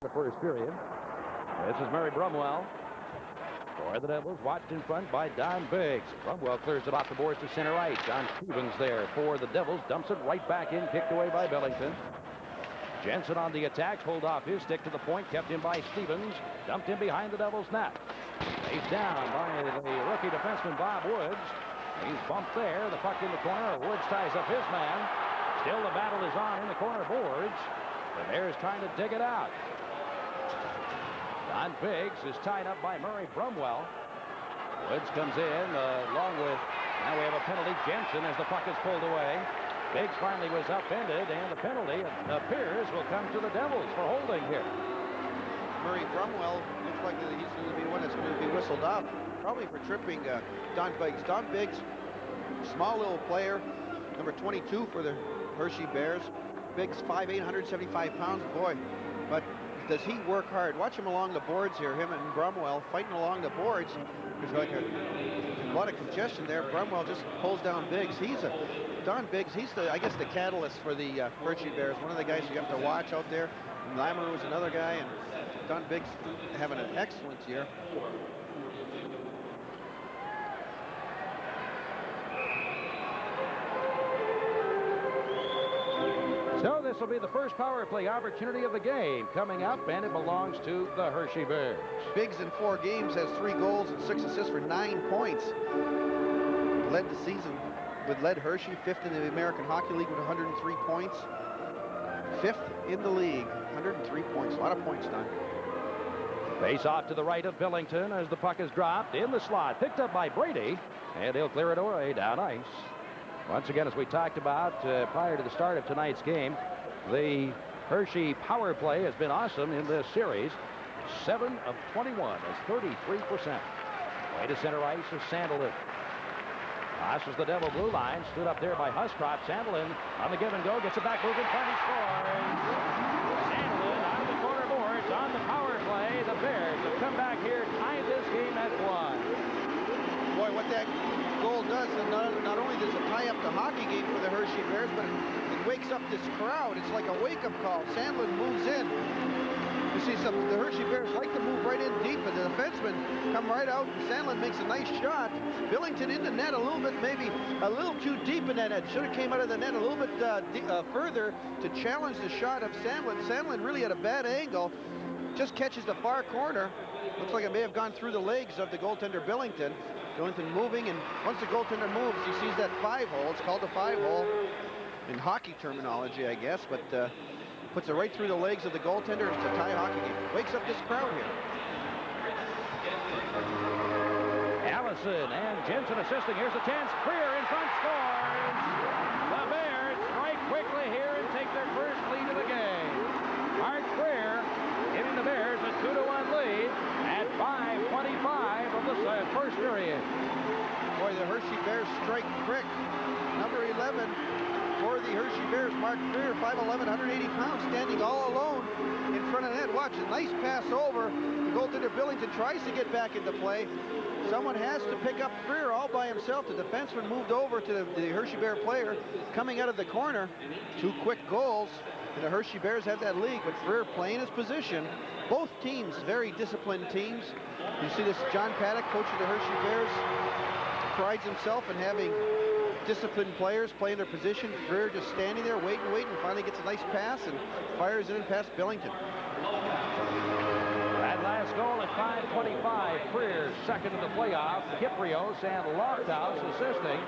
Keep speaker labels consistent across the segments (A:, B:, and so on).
A: the first period. This is Murray Brumwell. For the Devils, watched in front by Don Biggs. Brumwell clears it off the boards to center ice. John Stevens there for the Devils. Dumps it right back in, kicked away by Billington. Jensen on the attack, pulled off his stick to the point, kept in by Stevens. Dumped in behind the Devils' net. Face down by the rookie defenseman Bob Woods. He's bumped there. The puck in the corner. Woods ties up his man. Still the battle is on in the corner boards. The Bears trying to dig it out. Don Biggs is tied up by Murray Brumwell. Woods comes in along with, now we have a penalty. Jensen as the puck is pulled away. Biggs finally was upended, and the penalty appears will come to the Devils for holding here.
B: Murray Brumwell looks like he's going to be one that's going to be whistled off, probably for tripping Don Biggs. Don Biggs, small little player, number 22 for the Hershey Bears. Biggs, 5'8", 175 pounds, boy, but does he work hard. Watch him along the boards here, him and Brumwell fighting along the boards. There's like a lot of congestion there. Brumwell just pulls down Biggs. Don Biggs, he's I guess the catalyst for the Hershey Bears. One of the guys you have to watch out there. And Lamer was another guy, and Don Biggs having an excellent year.
A: So this will be the first power play opportunity of the game coming up, and it belongs to the Hershey Bears.
B: Biggs in 4 games has 3 goals and 6 assists for 9 points. Led the season with led Hershey, 5th in the American Hockey League with 103 points. 5th in the league, 103 points. A lot of points done.
A: Face off to the right of Billington as the puck is dropped in the slot, picked up by Brady, and he'll clear it away down ice. Once again, as we talked about prior to the start of tonight's game, the Hershey power play has been awesome in this series. 7 of 21, that's 33%. Way to center ice is Sandelin. Crosses the Devil blue line, stood up there by Hustrop. Sandelin on the give and go, gets it back moving, front, he scores. Sandelin out of the corner boards on the power play. The Bears have come back here, tied this game at 1.
B: Boy, what that goal does, and not only does it tie up the hockey game for the Hershey Bears, but it wakes up this crowd. It's like a wake-up call. Sandelin moves in. You see the Hershey Bears like to move right in deep, and the defensemen come right out, and Sandelin makes a nice shot. Billington in the net a little bit, maybe a little too deep in that net. Should have came out of the net a little bit further to challenge the shot of Sandelin. Sandelin really at a bad angle. Just catches the far corner. Looks like it may have gone through the legs of the goaltender Billington. Billington moving, and once the goaltender moves, he sees that 5-hole. It's called a 5-hole in hockey terminology, I guess, but puts it right through the legs of the goaltender. It's a tie hockey game. Wakes up this crowd here.
A: Allison and Jensen assisting. Here's a chance. Freer in front, scores. The Bears strike quickly here and take their first lead of the game. Art Freer giving the Bears a 2-1 lead at 5:25 of the first period.
B: Boy, the Hershey Bears strike quick. Number 11 for the Hershey Bears, Mark Freer, 5'11", 180 pounds, standing all alone in front of the net. Watch, a nice pass over. The goaltender Billington tries to get back into play. Someone has to pick up Freer all by himself. The defenseman moved over to the Hershey Bear player coming out of the corner. 2 quick goals, and the Hershey Bears have that lead, but Freer playing his position. Both teams, very disciplined teams. You see this, John Paddock, coach of the Hershey Bears, prides himself in having disciplined players playing their position. Freer just standing there, waiting, and finally gets a nice pass and fires in past Billington.
A: That last goal at 5:25. Freer second in the playoff. Kiprios and Lofthouse assisting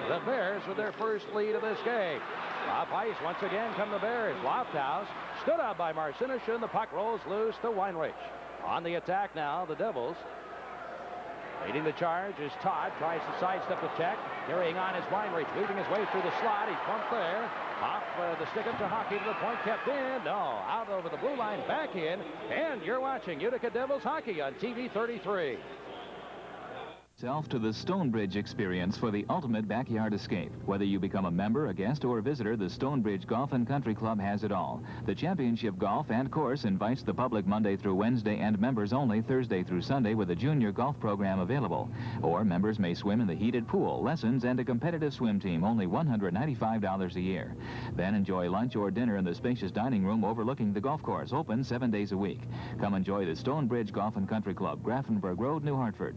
A: the Bears with their first lead of this game. Off ice once again come the Bears. Lofthouse stood out by Marcinich, and the puck rolls loose to Weinreich. On the attack now, the Devils. Leading the charge is Todd. Tries to sidestep the check. Carrying on is Weinreich. Weaving his way through the slot. He's pumped there. Off the stick up to Hockey to the point. Kept in. No, out over the blue line. Back in. And you're watching Utica Devils hockey on TV 33.
C: Self to the Stonebridge experience for the ultimate backyard escape. Whether you become a member, a guest, or a visitor, the Stonebridge Golf and Country Club has it all. The championship golf and course invites the public Monday through Wednesday and members only Thursday through Sunday with a junior golf program available. Or members may swim in the heated pool, lessons, and a competitive swim team, only $195 a year. Then enjoy lunch or dinner in the spacious dining room overlooking the golf course, open 7 days a week. Come enjoy the Stonebridge Golf and Country Club, Grafenberg Road, New Hartford.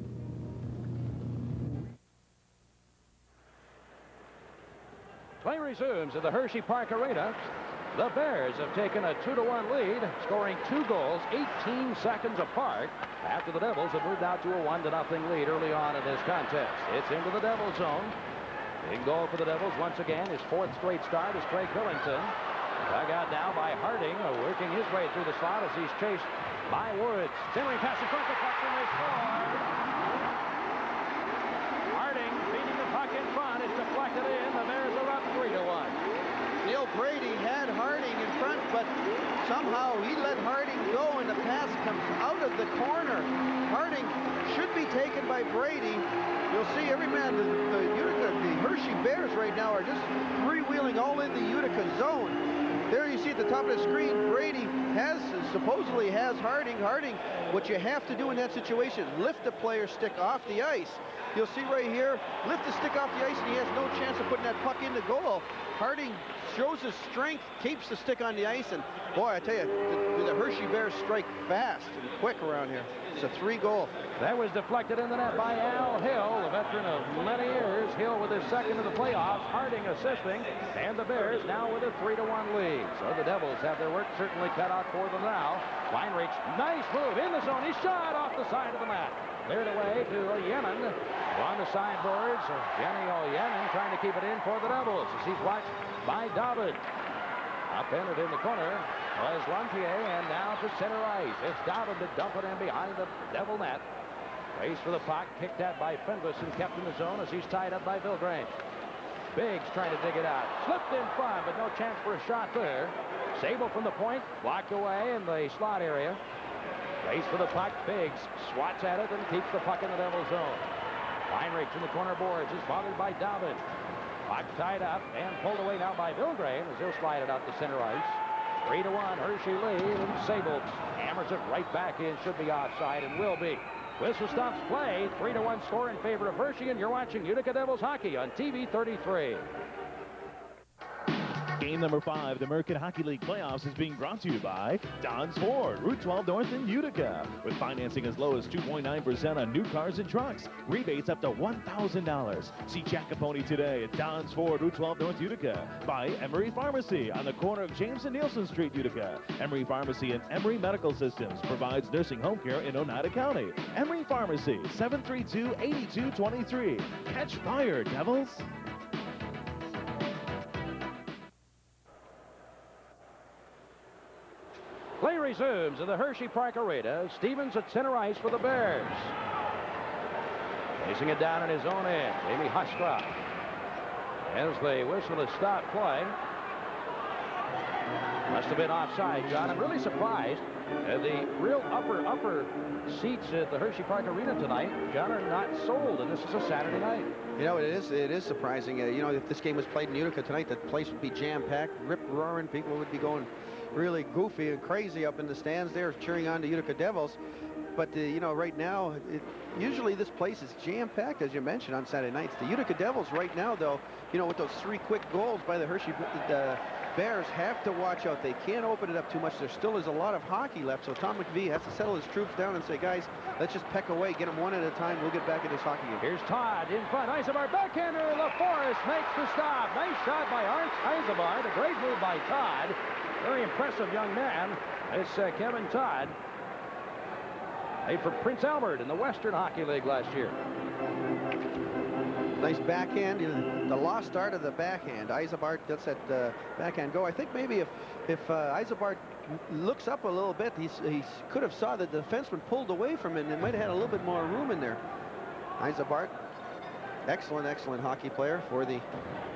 A: Play resumes at the Hershey Park Arena. The Bears have taken a 2-1 lead, scoring 2 goals 18 seconds apart after the Devils have moved out to a 1-0 lead early on in this contest. It's into the Devils zone. In goal for the Devils once again, his 4th straight start is Craig Billington. Dug out now by Harding, working his way through the slot as he's chased by Woods. Centering pass in front, the puck, and they score. Harding beating the puck in front. It's deflected in. The Bears are up 3-1.
B: Neil Brady had Harding in front, but somehow he let Harding go, and the pass comes out of the corner. Harding should be taken by Brady. You'll see every man, the Hershey Bears right now are just freewheeling all in the Utica zone. There you see at the top of the screen, Brady supposedly has Harding. Harding, what you have to do in that situation, lift the player's stick off the ice. You'll see right here, lift the stick off the ice, and he has no chance of putting that puck in the goal. Harding shows his strength, keeps the stick on the ice, and boy, I tell you, the Hershey Bears strike fast and quick around here. It's a 3-goal.
A: That was deflected in the net by Al Hill, the veteran of many years. Hill with his 2nd of the playoffs, Harding assisting, and the Bears now with a 3-1 lead. So the Devils have their work certainly cut out for them now. Weinreich, nice move in the zone. He shot off the side of the mat. Cleared away to Yemen on the sideboards. Jenny Yemen trying to keep it in for the Devils as he's watched by David. Upended in the corner was Lantier, and now to center ice. It's David to dump it in behind the Devil net. Race for the puck, kicked at by Fenves and kept in the zone as he's tied up by Vilgrain. Biggs trying to dig it out. Slipped in front, but no chance for a shot there. Sable from the point, blocked away in the slot area. Race for the puck. Biggs swats at it and keeps the puck in the Devil zone. Heinrich in the corner boards is bothered by David. Puck tied up and pulled away now by Vilgrain as he'll slide it out to center ice. 3-1 Hershey lead, and Sable hammers it right back in. Should be offside and will be. Whistle stops play. 3-1 score in favor of Hershey, and you're watching Utica Devils hockey on TV 33.
D: Game number 5, the American Hockey League playoffs, is being brought to you by Don's Ford, Route 12 North in Utica. With financing as low as 2.9% on new cars and trucks. Rebates up to $1,000. See Jack Capone today at Don's Ford, Route 12 North Utica. By Emory Pharmacy on the corner of James and Nielsen Street, Utica. Emory Pharmacy and Emory Medical Systems provides nursing home care in Oneida County. Emory Pharmacy, 732-8223. Catch fire, Devils!
A: Play resumes at the Hershey Park Arena. Stevens at center ice for the Bears. Placing it down in his own end. Amy Huskroft. As they whistle to stop play. Must have been offside, John. I'm really surprised. The real upper seats at the Hershey Park Arena tonight, John, are not sold, and this is a Saturday night.
B: You know, it is surprising. You know, if this game was played in Utica tonight, the place would be jam-packed, rip-roaring. People would be going really goofy and crazy up in the stands there cheering on the Utica Devils. But, you know, right now, usually this place is jam-packed, as you mentioned, on Saturday nights. The Utica Devils right now, though, you know, with those 3 quick goals by the Hershey Bears, have to watch out. They can't open it up too much. There still is a lot of hockey left, so Tom McVie has to settle his troops down and say, guys, let's just peck away, get them one at a time. We'll get back in this hockey game.
A: Here's Todd in front. Eisebart backhander. LaForest makes the stop. Nice shot by Art Eisebart. A great move by Todd. Very impressive young man. It's Kevin Todd. Played for Prince Albert in the Western Hockey League last year.
B: Nice backhand. The lost start of the backhand. Eisebart gets that backhand go. I think maybe if Eisebart looks up a little bit, he could have saw that the defenseman pulled away from him and might have had a little bit more room in there. Eisebart, excellent hockey player for the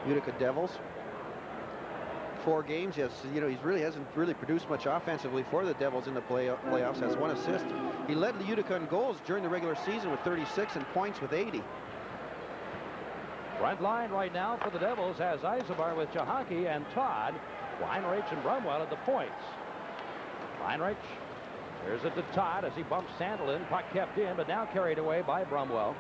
B: Utica Devils. 4 games. Yes, you know, he really hasn't produced much offensively for the Devils in the playoffs. Has 1 assist. He led the Utica in goals during the regular season with 36 and points with 80.
A: Front line right now for the Devils has Eisenbar with Chahaki and Todd. Weinreich and Brumwell at the points. Weinreich, here's it to Todd as he bumps Sandelin. Puck kept in, but now carried away by Brumwell.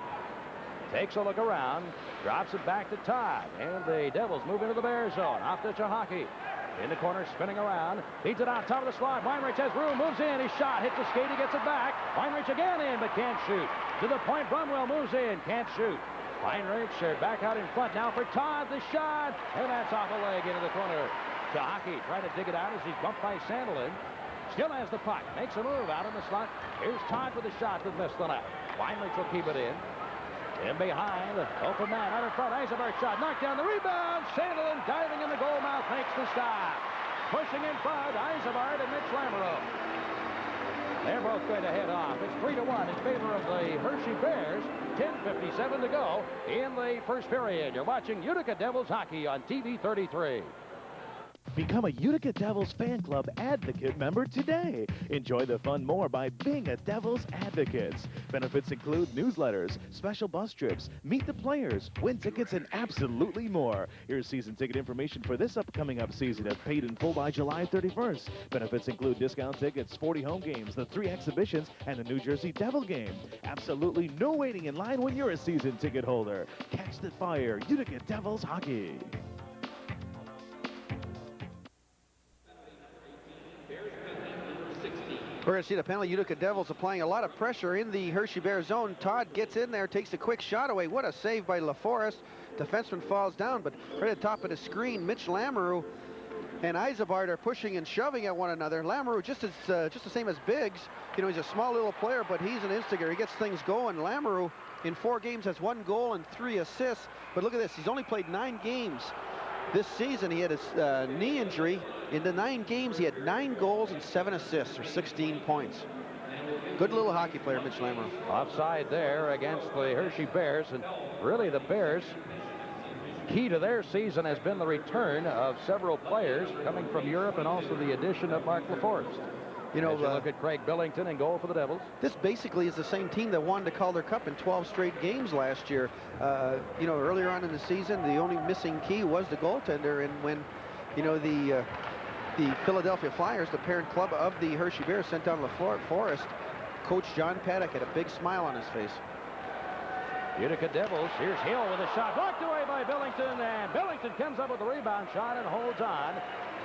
A: Takes a look around, drops it back to Todd, and the Devils move into the Bear zone. Off to Chahaki. In the corner, spinning around. Feeds it out, top of the slot. Weinreich has room, moves in. His shot hits the skate, he gets it back. Weinreich again in, but can't shoot. To the point, Brumwell moves in, can't shoot. Weinreich back out in front now for Todd. The shot, and that's off a leg into the corner. Chahaki trying to dig it out as he's bumped by Sandelin. Still has the puck, makes a move out in the slot. Here's Todd with the shot that missed the net. Weinreich will keep it in. In behind, open man out in front. Eisenberg shot, knocked down the rebound. Sandelin diving in the goal mouth, makes the stop. Pushing in front, Eisenberg and Mitch Lamoureux. They're both going to head off. It's 3-1 in favor of the Hershey Bears. 10:57 to go in the first period. You're watching Utica Devils hockey on TV 33.
D: Become a Utica Devils fan club advocate member today. Enjoy the fun more by being a Devils advocate. Benefits include newsletters, special bus trips, meet the players, win tickets, and absolutely more. Here's season ticket information for this upcoming season if paid in full by July 31st. Benefits include discount tickets, 40 home games, the 3 exhibitions, and the New Jersey Devil game. Absolutely no waiting in line when you're a season ticket holder. Catch the fire, Utica Devils hockey.
B: We're going to see the penalty. Utica Devils applying a lot of pressure in the Hershey Bear zone. Todd gets in there, takes a quick shot away. What a save by LaForest. Defenseman falls down, but right at the top of the screen, Mitch Lamoureux and Eisenbart are pushing and shoving at one another. Lamoureux just the same as Biggs. You know, he's a small little player, but he's an instigator. He gets things going. Lamoureux in 4 games has 1 goal and 3 assists. But look at this. He's only played 9 games. This season, he had his knee injury. In the 9 games, he had 9 goals and 7 assists, or 16 points. Good little hockey player, Mitch Lamoureux.
A: Offside there against the Hershey Bears, and really the Bears, key to their season has been the return of several players coming from Europe and also the addition of Mark LaForest.
B: You know,
A: look at Craig Billington in goal for the Devils.
B: This basically is the same team that won the Calder Cup in 12 straight games last year. You know, earlier on in the season, the only missing key was the goaltender, and when, you know, the Philadelphia Flyers, the parent club of the Hershey Bears, sent down LaForest, Coach John Paddock had a big smile on his face.
A: Utica Devils, here's Hill with a shot, blocked away by Billington, and Billington comes up with the rebound shot and holds on.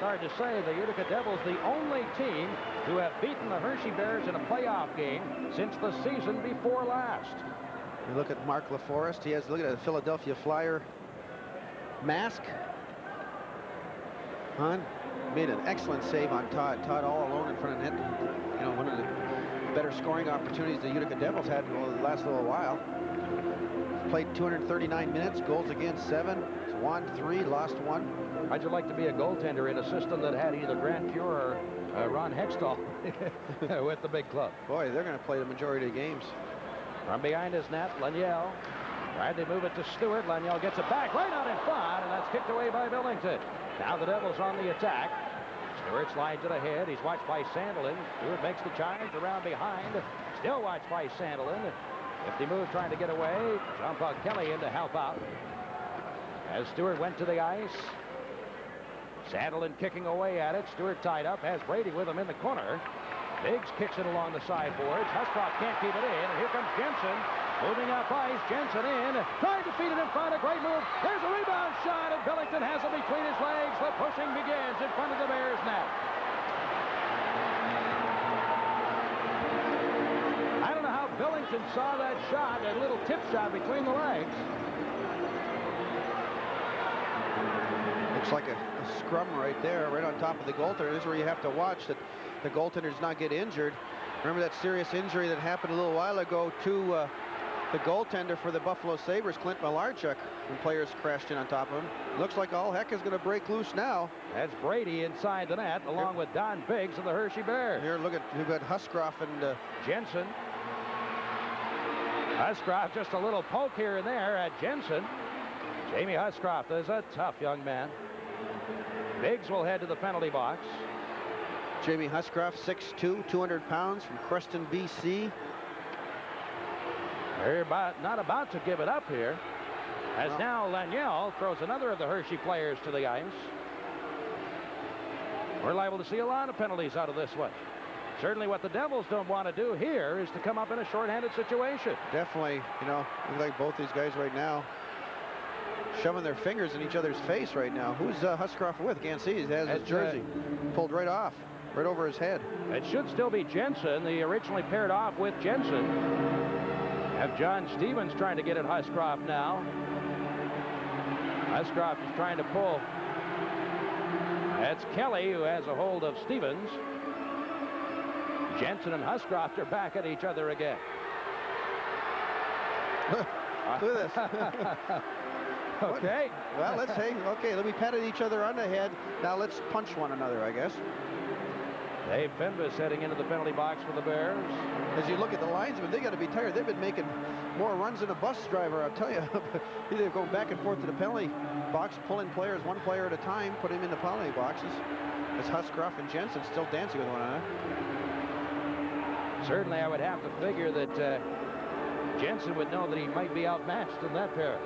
A: Sorry to say, the Utica Devils, the only team to have beaten the Hershey Bears in a playoff game since the season before last.
B: You look at Mark LaForest. He has, look at the Philadelphia Flyer mask on. Made an excellent save on Todd. Todd all alone in front of net. You know, one of the better scoring opportunities the Utica Devils had in the last little while. Played 239 minutes, goals against 7, won 3, lost 1.
A: How'd you like to be a goaltender in a system that had either Grant Pure or Ron Hextall with the big club?
B: Boy, they're going to play the majority of games.
A: From behind his net, Laniel. Tried to move it to Stewart. Laniel gets it back right out in front, and that's kicked away by Billington. Now the Devils on the attack. Stewart slides it ahead. He's watched by Sandelin. Stewart makes the charge around behind. Still watched by Sandelin. 50 move trying to get away. Jean-Paul Kelly in to help out. As Stewart went to the ice. Sandelin kicking away at it. Stewart tied up. Has Brady with him in the corner. Biggs kicks it along the sideboards. Huscroft can't keep it in. And here comes Jensen. Moving up ice. Jensen in. Trying to feed it in front. A great move. There's a rebound shot. And Billington has it between his legs. The pushing begins in front of the Bears net. I don't know how Billington saw that shot. That little tip shot between the legs.
B: Looks like a scrum right there, right on top of the goaltender. This is where you have to watch that the goaltender does not get injured. Remember that serious injury that happened a little while ago to the goaltender for the Buffalo Sabres, Clint Malarchuk, when players crashed in on top of him. Looks like all heck is going to break loose now.
A: That's Brady inside the net, along with Don Biggs of the Hershey Bears.
B: Here, look at, you've got Huscroft and
A: Jensen. Huscroft just a little poke here and there at Jensen. Jamie Huscroft is a tough young man. Biggs will head to the penalty box.
B: Jamie Huscroft, 6'2", 200 pounds, from Creston, BC.
A: They're not about to give it up here, as now Laniel throws another of the Hershey players to the ice. We're liable to see a lot of penalties out of this one. Certainly what the Devils don't want to do here is to come up in a shorthanded situation.
B: Definitely, you know, look like both these guys right now shoving their fingers in each other's face right now. Who's Huscroft with? Can't see. He has his jersey pulled right off, right over his head.
A: It should still be Jensen. They originally paired off with Jensen. Have John Stevens trying to get at Huscroft now. Huscroft is trying to pull. That's Kelly who has a hold of Stevens. Jensen and Huscroft are back at each other again.
B: Look at this.
A: Okay.
B: Well, let's say, okay, let me pat each other on the head. Now let's punch one another, I guess.
A: Dave Fenves heading into the penalty box for the Bears.
B: As you look at the linesmen, they got to be tired. They've been making more runs than a bus driver, I'll tell you. They're going back and forth to the penalty box, pulling players one player at a time, put him in the penalty boxes. As Huscroft and Jensen still dancing with one another.
A: Certainly, I would have to figure that Jensen would know that he might be outmatched in that pair.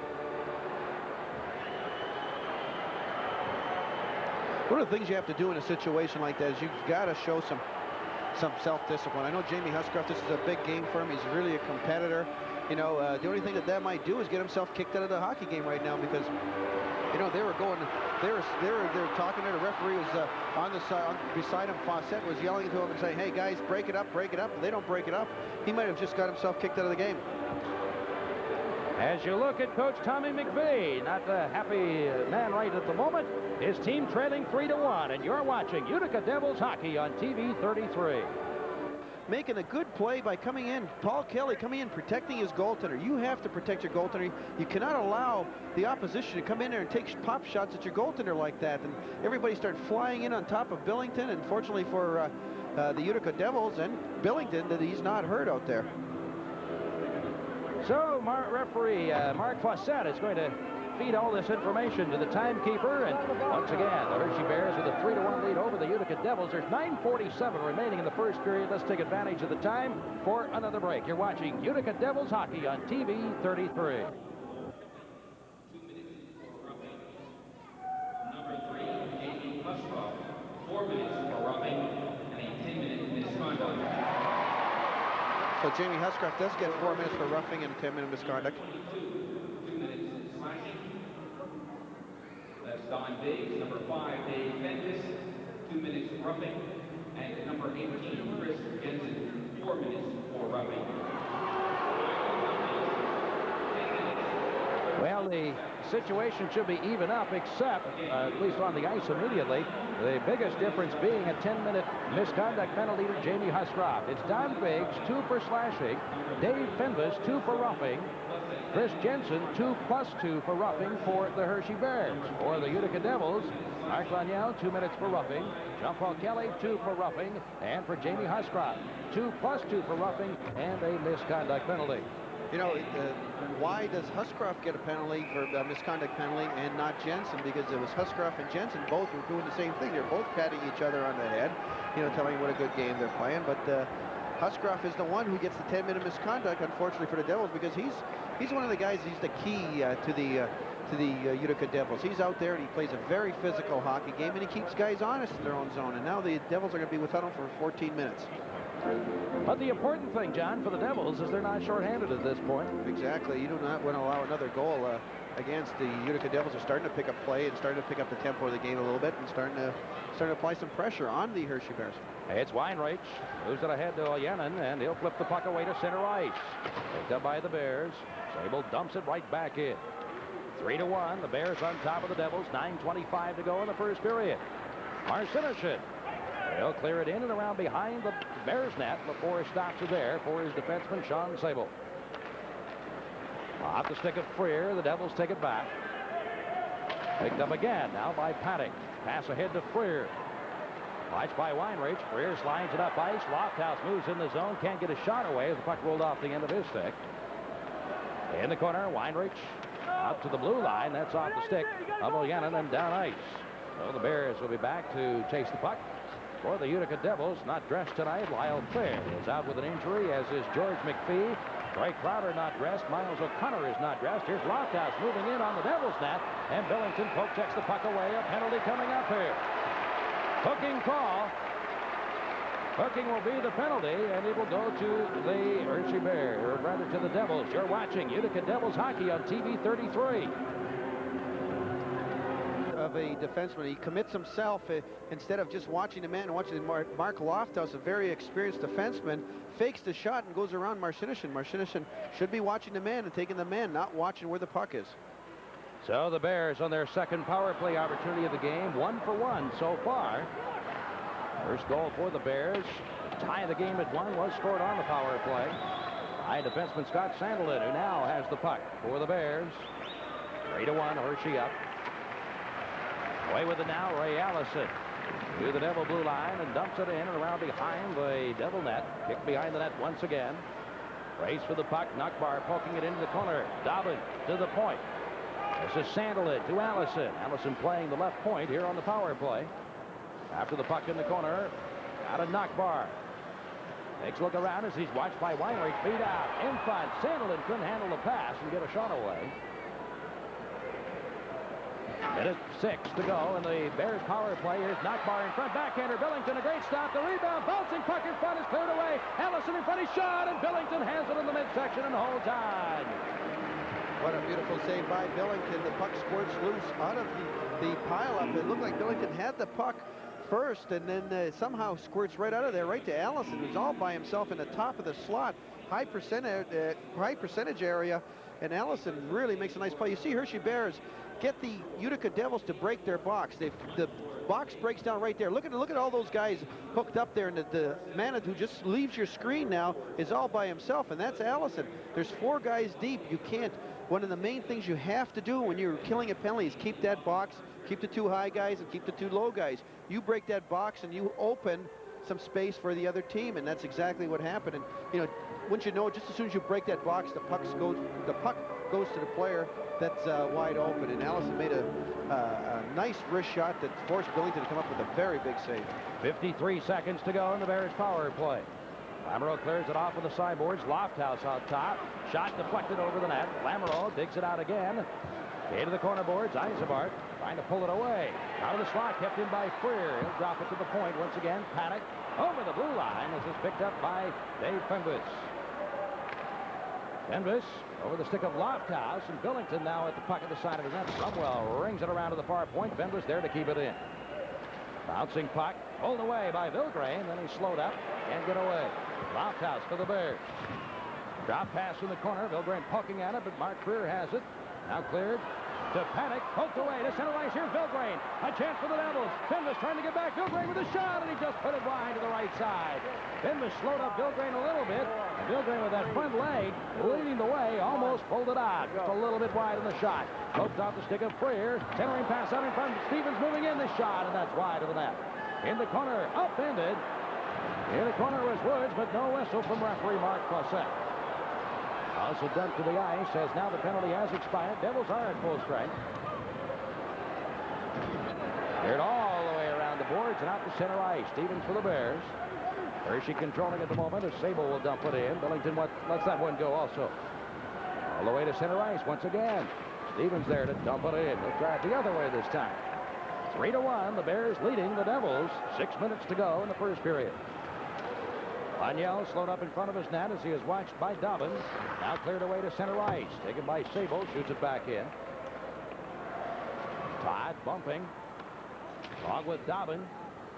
B: One of the things you have to do in a situation like that is you've got to show some self-discipline. I know Jamie Huscroft, this is a big game for him. He's really a competitor. You know, the only thing that might do is get himself kicked out of the hockey game right now, because, you know, they were talking to the referee was on the side beside him. Fawcett was yelling to him and saying, "Hey guys, break it up, break it up." If they don't break it up, he might have just got himself kicked out of the game.
A: As you look at Coach Tommy McVeigh, not the happy man right at the moment. His team trailing 3-1, and you're watching Utica Devils hockey on TV 33.
B: Making a good play by coming in. Paul Kelly coming in, protecting his goaltender. You have to protect your goaltender. You cannot allow the opposition to come in there and take pop shots at your goaltender like that. And everybody started flying in on top of Billington. And fortunately for the Utica Devils and Billington, that he's not hurt out there.
A: So, referee Mark Fawcett is going to feed all this information to the timekeeper. And once again, the Hershey Bears with a 3-1 lead over the Utica Devils. There's 9:47 remaining in the first period. Let's take advantage of the time for another break. You're watching Utica Devils hockey on TV 33.
E: Number 3, Jamie Huscroft, 4 minutes for roughing and a 10-minute misconduct.
B: So Jamie Huscroft does get 4 minutes for roughing and a 10-minute misconduct.
E: 2 minutes slashing. That's Don Biggs. Number 5, Dave Fenves, 2 minutes roughing. And number 18, Chris Jensen, 4 minutes for roughing.
A: Well, the situation should be even up, except, at least on the ice immediately, the biggest difference being a 10-minute misconduct penalty to Jamie Huscroft. It's Don Biggs, 2 for slashing. Dave Fenves, 2 for roughing. Chris Jensen, 2+2 for roughing for the Hershey Bears. For the Utica Devils, Mark Laniel, 2 minutes for roughing. Jean-Paul Kelly, 2 for roughing. And for Jamie Huscroft, 2+2 for roughing and a misconduct penalty.
B: You know, why does Huscroft get a penalty for a misconduct penalty and not Jensen? Because it was Huscroft and Jensen both were doing the same thing. They're both patting each other on the head, you know, telling what a good game they're playing. But Huscroft is the one who gets the 10-minute misconduct, unfortunately, for the Devils, because he's one of the guys. He's the key to the Utica Devils. He's out there and he plays a very physical hockey game, and he keeps guys honest in their own zone. And now the Devils are going to be without him for 14 minutes.
A: But the important thing, John, for the Devils is they're not shorthanded at this point.
B: Exactly. You do not want to allow another goal against the Utica Devils. Are starting to pick up play and starting to pick up the tempo of the game a little bit and starting to apply some pressure on the Hershey Bears.
A: It's Weinreich, moves it ahead to Olyanin, and he'll flip the puck away to center ice. Picked up by the Bears. Sable dumps it right back in. 3-1, the Bears on top of the Devils. 9:25 to go in the first period. Marcinishyn. He'll clear it in and around behind the Bears net before he stops it there for his defenseman, Sean Sable. Off the stick of Freer, the Devils take it back. Picked up again now by Paddock. Pass ahead to Freer. Watched by Weinreich. Freer slides it up ice. Lofthouse moves in the zone. Can't get a shot away as the puck rolled off the end of his stick. In the corner, Weinreich up to the blue line. That's off the stick of Olyanin and down ice. So the Bears will be back to chase the puck. For the Utica Devils, not dressed tonight, Lyle Clear is out with an injury, as is George McPhee. Troy Crowder not dressed. Miles O'Connor is not dressed. Here's Lofthouse moving in on the Devils net, and Billington poke checks the puck away. A penalty coming up here. Hooking call. Hooking will be the penalty, and it will go to the Hershey Bears, or rather to the Devils. You're watching Utica Devils hockey on TV 33.
B: Of a defenseman, he commits himself instead of just watching the man and watching Mark Lofthouse, a very experienced defenseman, fakes the shot and goes around Marcinishyn. Marcinishyn should be watching the man and taking the man, not watching where the puck is.
A: So the Bears on their second power play opportunity of the game, 1-for-1 so far. First goal for the Bears. Tie the game at 1 was scored on the power play by defenseman Scott Sandelin, who now has the puck for the Bears. 3-1, Hershey up. Away with it now, Ray Allison to the Devil blue line and dumps it in and around behind the Devil net. Kick behind the net once again. Race for the puck. Nuckbar poking it into the corner. Dobbin to the point. This is Sandelin to Allison. Allison playing the left point here on the power play. After the puck in the corner, out of Nuckbar. Takes a look around as he's watched by Weinreich. Feed out in front. Sandelin couldn't handle the pass and get a shot away. Minute 6 to go in the Bears power play. Here's Nuckbar in front. Backhander. Billington, a great stop. The rebound. Bouncing puck in front is cleared away. Allison in front. He shot, and Billington has it in the midsection and holds on.
B: What a beautiful save by Billington. The puck squirts loose out of the pileup. It looked like Billington had the puck first, and then somehow squirts right out of there, right to Allison, who's all by himself in the top of the slot. High percentage area, and Allison really makes a nice play. You see Hershey Bears get the Utica Devils to break their box. The box breaks down right there. Look at all those guys hooked up there, and the man who just leaves your screen now is all by himself, and that's Allison. There's 4 guys deep. You can't. One of the main things you have to do when you're killing a penalty is keep that box, keep the 2 high guys, and keep the 2 low guys. You break that box, and you open some space for the other team, and that's exactly what happened. And you know, wouldn't you know, just as soon as you break that box, the puck goes to the player that's wide open. And Allison made a nice wrist shot that forced Billington to come up with a very big save.
A: 53 seconds to go in the Bears power play. Lamoureux clears it off with the sideboards. Lofthouse on top. Shot deflected over the net. Lamoureux digs it out again. Into the corner boards. Eisenbart trying to pull it away. Out of the slot, kept in by Freer. He'll drop it to the point once again. Panic over the blue line. This is picked up by Dave Fenvis. Fenvis over the stick of Lofthouse, and Billington now at the puck at the side of his net. Cromwell rings it around to the far point. Fenvis there to keep it in. Bouncing puck, pulled away by Vilgrain. Then he slowed up and get away. Lofthouse for the Bears. Drop pass in the corner. Vilgrain poking at it, but Mark Freer has it. Now cleared to Panic. Poked away to center ice. Here's Vilgrain. A chance for the Devils. Fenvis trying to get back. Vilgrain with a shot, and he just put it wide to the right side. Fenvis slowed up Vilgrain a little bit, and Vilgrain with that front leg leading the way almost pulled it out. Just a little bit wide in the shot. Poked off the stick of Freer. Centering pass out in front. Stevens moving in the shot, and that's wide of the net. In the corner, upended. In the corner was Woods, but no whistle from referee Mark Fossett. Also dumped to the ice as now the penalty has expired. Devils are at full strength. Cleared all the way around the boards and out to center ice. Stevens for the Bears. Hershey controlling at the moment as Sable will dump it in. Billington lets that one go also. All the way to center ice once again. Stevens there to dump it in. They'll try it the other way this time. 3-1. The Bears leading the Devils. 6 minutes to go in the first period. Laniel slowed up in front of his net as he is watched by Dobbin. Now cleared away to center ice. Taken by Sable. Shoots it back in. Todd bumping. Along with Dobbin.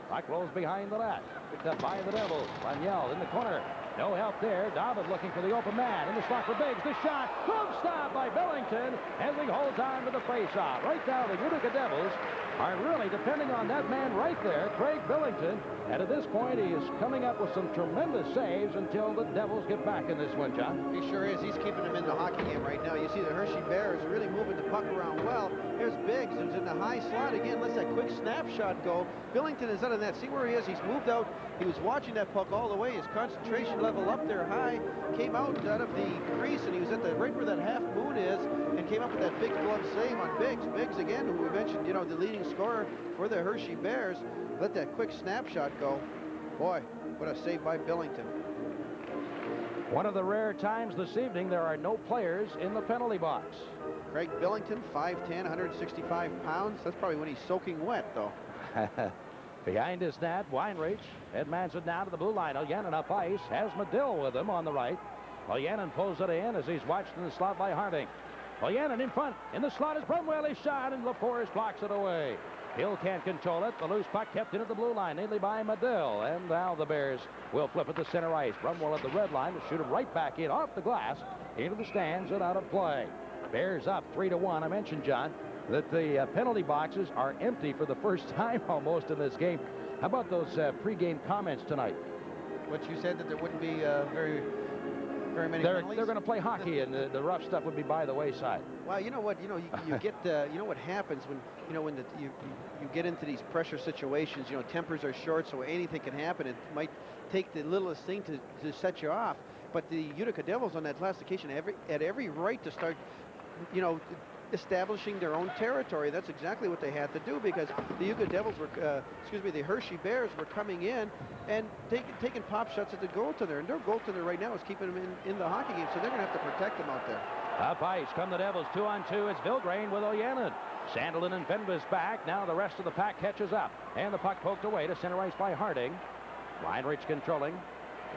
A: Puck rolls behind the net. Picked up by the Devils. Laniel in the corner. No help there. Dobbin looking for the open man. In the slot for Biggs. The shot. Glove stop by Billington. As he holds on to the faceoff. Right now, the Utica Devils are really depending on that man right there, Craig Billington. And at this point, he is coming up with some tremendous saves until the Devils get back in this one, John.
B: He sure is. He's keeping them in the hockey game right now. You see the Hershey Bears really moving the puck around well. There's Biggs, who's in the high slot again. Lets that quick snapshot go. Billington is out of that. See where he is? He's moved out. He was watching that puck all the way. His concentration level up there high. Came out of the crease, and he was at the right where that half moon is, and came up with that big glove save on Biggs. Biggs again, who we mentioned, you know, the leading score for the Hershey Bears. Let that quick snapshot go. Boy, what a save by Billington.
A: One of the rare times this evening there are no players in the penalty box.
B: Craig Billington, 5'10", 165 pounds. That's probably when he's soaking wet, though.
A: Behind his net, Weinreich headmans it down to the blue line. O'Yannon up ice, has Medill with him on the right. O'Yannon pulls it in as he's watched in the slot by Harding. O'Yannon in front. In the slot is Brumwell. His shot, and LaForest blocks it away. Hill can't control it. The loose puck kept into the blue line, neatly by Medill. And now the Bears will flip it to center ice. Brumwell at the red line to shoot it right back in, off the glass, into the stands and out of play. Bears up 3-1. I mentioned, John, that the penalty boxes are empty for the first time almost in this game. How about those pregame comments tonight?
B: What you said, that there wouldn't be very many penalties?
A: They're going to play hockey, and the rough stuff would be by the wayside.
B: Well, you know what? You get you know what happens when you get into these pressure situations. Tempers are short, so anything can happen. It might take the littlest thing to set you off. But the Utica Devils on that last occasion had every right to start, establishing their own territory. That's exactly what they had to do, because the Utica Devils were, the Hershey Bears were coming in and taking pop shots at the goaltender, and their goaltender right now is keeping them in the hockey game, so they're going to have to protect them out there.
A: Up ice come the Devils, 2-on-2. It's Vilgrain with O'Yannon. Sandelin and Fenves back. Now the rest of the pack catches up, and the puck poked away to center ice by Harding. Weinreich controlling,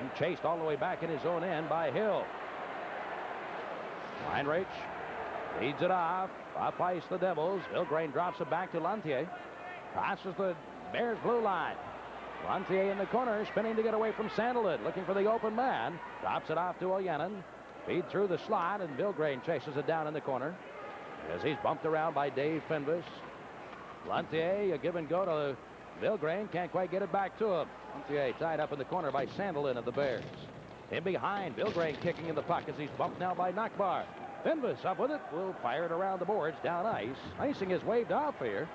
A: and chased all the way back in his own end by Hill. Weinreich leads it off. Up ice the Devils. Vilgrain drops it back to Lantier. Crosses the Bears blue line. Lantier in the corner, spinning to get away from Sandelin, looking for the open man. Drops it off to O'Yannon. Feed through the slot, and Vilgrain chases it down in the corner as he's bumped around by Dave Fenves. Lantier, a give and go to Vilgrain, can't quite get it back to him. Lantier tied up in the corner by Sandelin of the Bears. In behind, Vilgrain kicking in the puck as he's bumped now by Nockbar. Fenves up with it, will fire it around the boards, down ice. Icing is waved off here.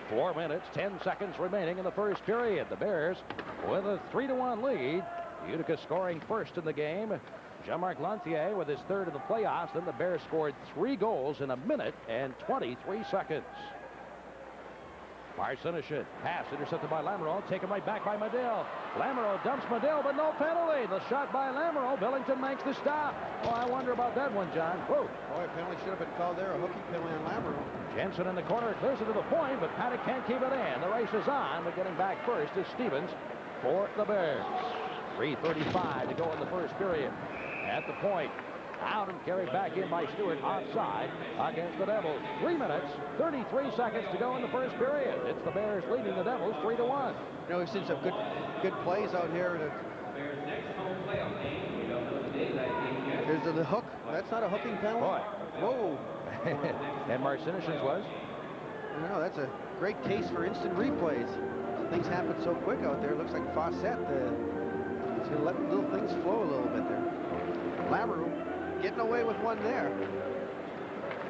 A: 4 minutes, 10 seconds remaining in the first period. The Bears with a 3-1 lead. Utica scoring first in the game. Jean-Marc Lantier with his third of the playoffs. Then the Bears scored 3 goals in 1 minute and 23 seconds. Marcinishyn, pass intercepted by Lamoureux, taken right back by Medill. Lamoureux dumps Medill, but no penalty. The shot by Lamoureux. Billington makes the stop. Oh, I wonder about that one, John. Whoa.
B: Boy, a penalty should have been called there. A hooking penalty on Lamoureux.
A: Jensen in the corner, clears it to the point, but Paddock can't keep it in. The race is on, but getting back first is Stevens for the Bears. 3:35 to go in the first period. At the point, out and carried back in by Stewart, offside against the Devils. 3 minutes, 33 seconds to go in the first period. It's the Bears leading the Devils 3-1.
B: We've seen some good plays out here.
E: Bears next home playoff game. We don't know the day that game yet.
B: There's the hook. That's not a hooking penalty.
A: Boy.
B: Whoa.
A: And Marcinishyn's was?
B: No, that's a great taste for instant replays. Things happen so quick out there. It looks like Fawcett. He's going to let little things flow a little bit there. Lamoureux getting away with one there.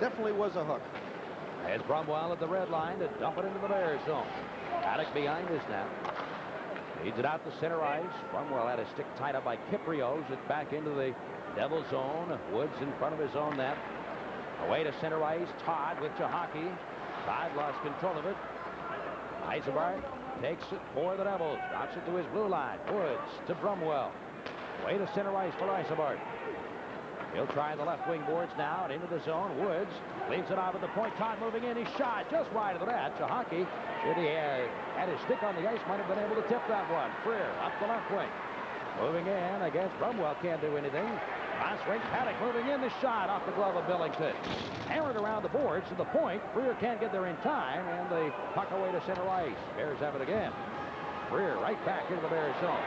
B: Definitely was a hook.
A: As Brumwell at the red line to dump it into the Bears zone. Paddock behind his net. Leads it out to center ice. Brumwell had a stick tied up by Kiprios. It back into the Devil zone. Woods in front of his own net. Away to center ice. Todd with Jahaki. Todd lost control of it. Eisenbart takes it for the Devils. Drops it to his blue line. Woods to Brumwell. Way to center ice for Eisenbart. He'll try the left wing boards now and into the zone. Woods leaves it off at the point. Todd moving in. He shot just wide of the net. Jahaki, should he had his stick on the ice, might have been able to tip that one. Freer up the left wing. Moving in against Brumwell. Can't do anything. Cross rink. Paddock moving in. The shot off the glove of Billington. Hammered around the boards to the point. Freer can't get there in time, and the puck away to center ice. Bears have it again. Freer right back into the Bears zone.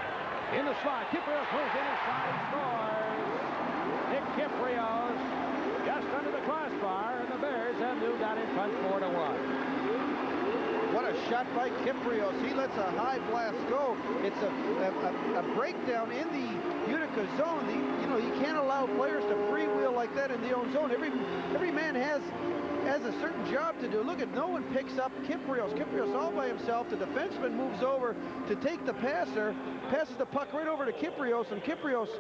A: In the slot. Kiprios moves in inside and scores. Nick Kiprios just under the crossbar, and the Bears have moved out in front 4-1.
B: What a shot by Kiprios. He lets a high blast go. It's a breakdown in the Utica zone. You can't allow players to freewheel like that in the own zone. Every man has a certain job to do. Look at, no one picks up Kiprios. Kiprios all by himself. The defenseman moves over to take the passer, passes the puck right over to Kiprios, and Kiprios,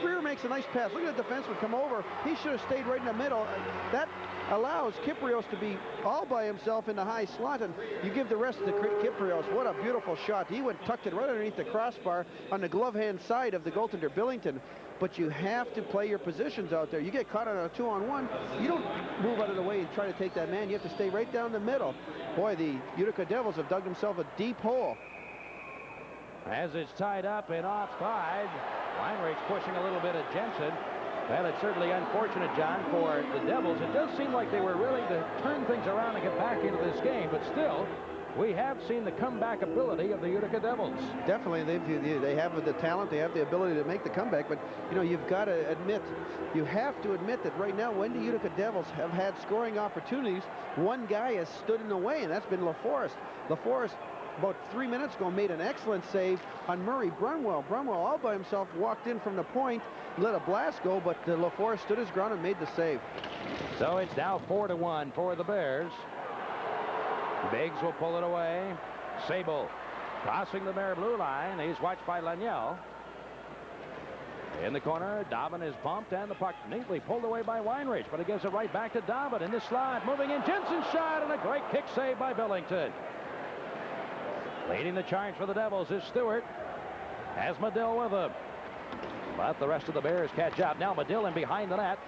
B: Freer makes a nice pass. Look at the defenseman come over. He should have stayed right in the middle. That allows Kyprios to be all by himself in the high slot, and you give the rest to Kyprios. What a beautiful shot. He tucked it right underneath the crossbar on the glove hand side of the goaltender Billington. But you have to play your positions out there. You get caught on a 2-on-1, you don't move out of the way and try to take that man. You have to stay right down the middle. Boy, the Utica Devils have dug themselves a deep hole.
A: As it's tied up and offside, Weinreich's pushing a little bit at Jensen. Well, it's certainly unfortunate, John, for the Devils. It does seem like they were willing to turn things around and get back into this game, but still, we have seen the comeback ability of the Utica Devils.
B: Definitely, they have the talent, they have the ability to make the comeback, but you know, you've got to admit, you have to admit that right now, when the Utica Devils have had scoring opportunities, one guy has stood in the way, and that's been LaForest. LaForest, about 3 minutes ago, made an excellent save on Murray Brunwell. Brunwell all by himself walked in from the point, let a blast go, but LaForest stood his ground and made the save.
A: So it's now 4-1 for the Bears. Biggs will pull it away. Sable crossing the Bear blue line. He's watched by Laniel. In the corner, Dobbin is bumped, and the puck neatly pulled away by Weinreich, but it gives it right back to Dobbin in the slot. Moving in, Jensen's shot, and a great kick save by Billington. Leading the charge for the Devils is Stewart. Has Medill with him. But the rest of the Bears catch up. Now Medill in behind the net.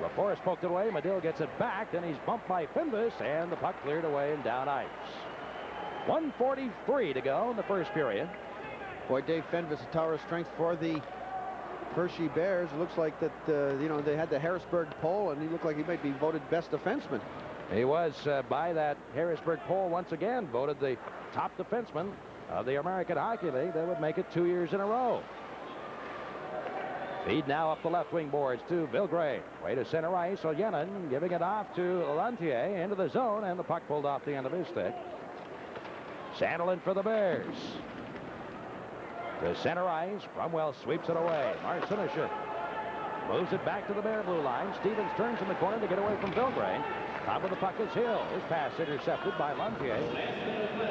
A: LaForest poked it away. Medill gets it back. Then he's bumped by Finvis, and the puck cleared away and down ice. 1:43 to go in the first period.
B: Boy, Dave Fenvis, a tower of strength for the Hershey Bears. It looks like that, you know, they had the Harrisburg poll, and he looked like he might be voted best defenseman.
A: He was, by that Harrisburg poll, once again voted the top defenseman of the American Hockey League. They would make it 2 years in a row. Feed now up the left wing boards to Bill Gray. Way to center ice. Oyenin giving it off to Lantier into the zone, and the puck pulled off the end of his stick. Sandelin for the Bears. To center ice. Brumwell sweeps it away. Marcinishin moves it back to the Bear blue line. Stevens turns in the corner to get away from Bill Gray. Top of the puck is Hill. His pass intercepted by Lantier.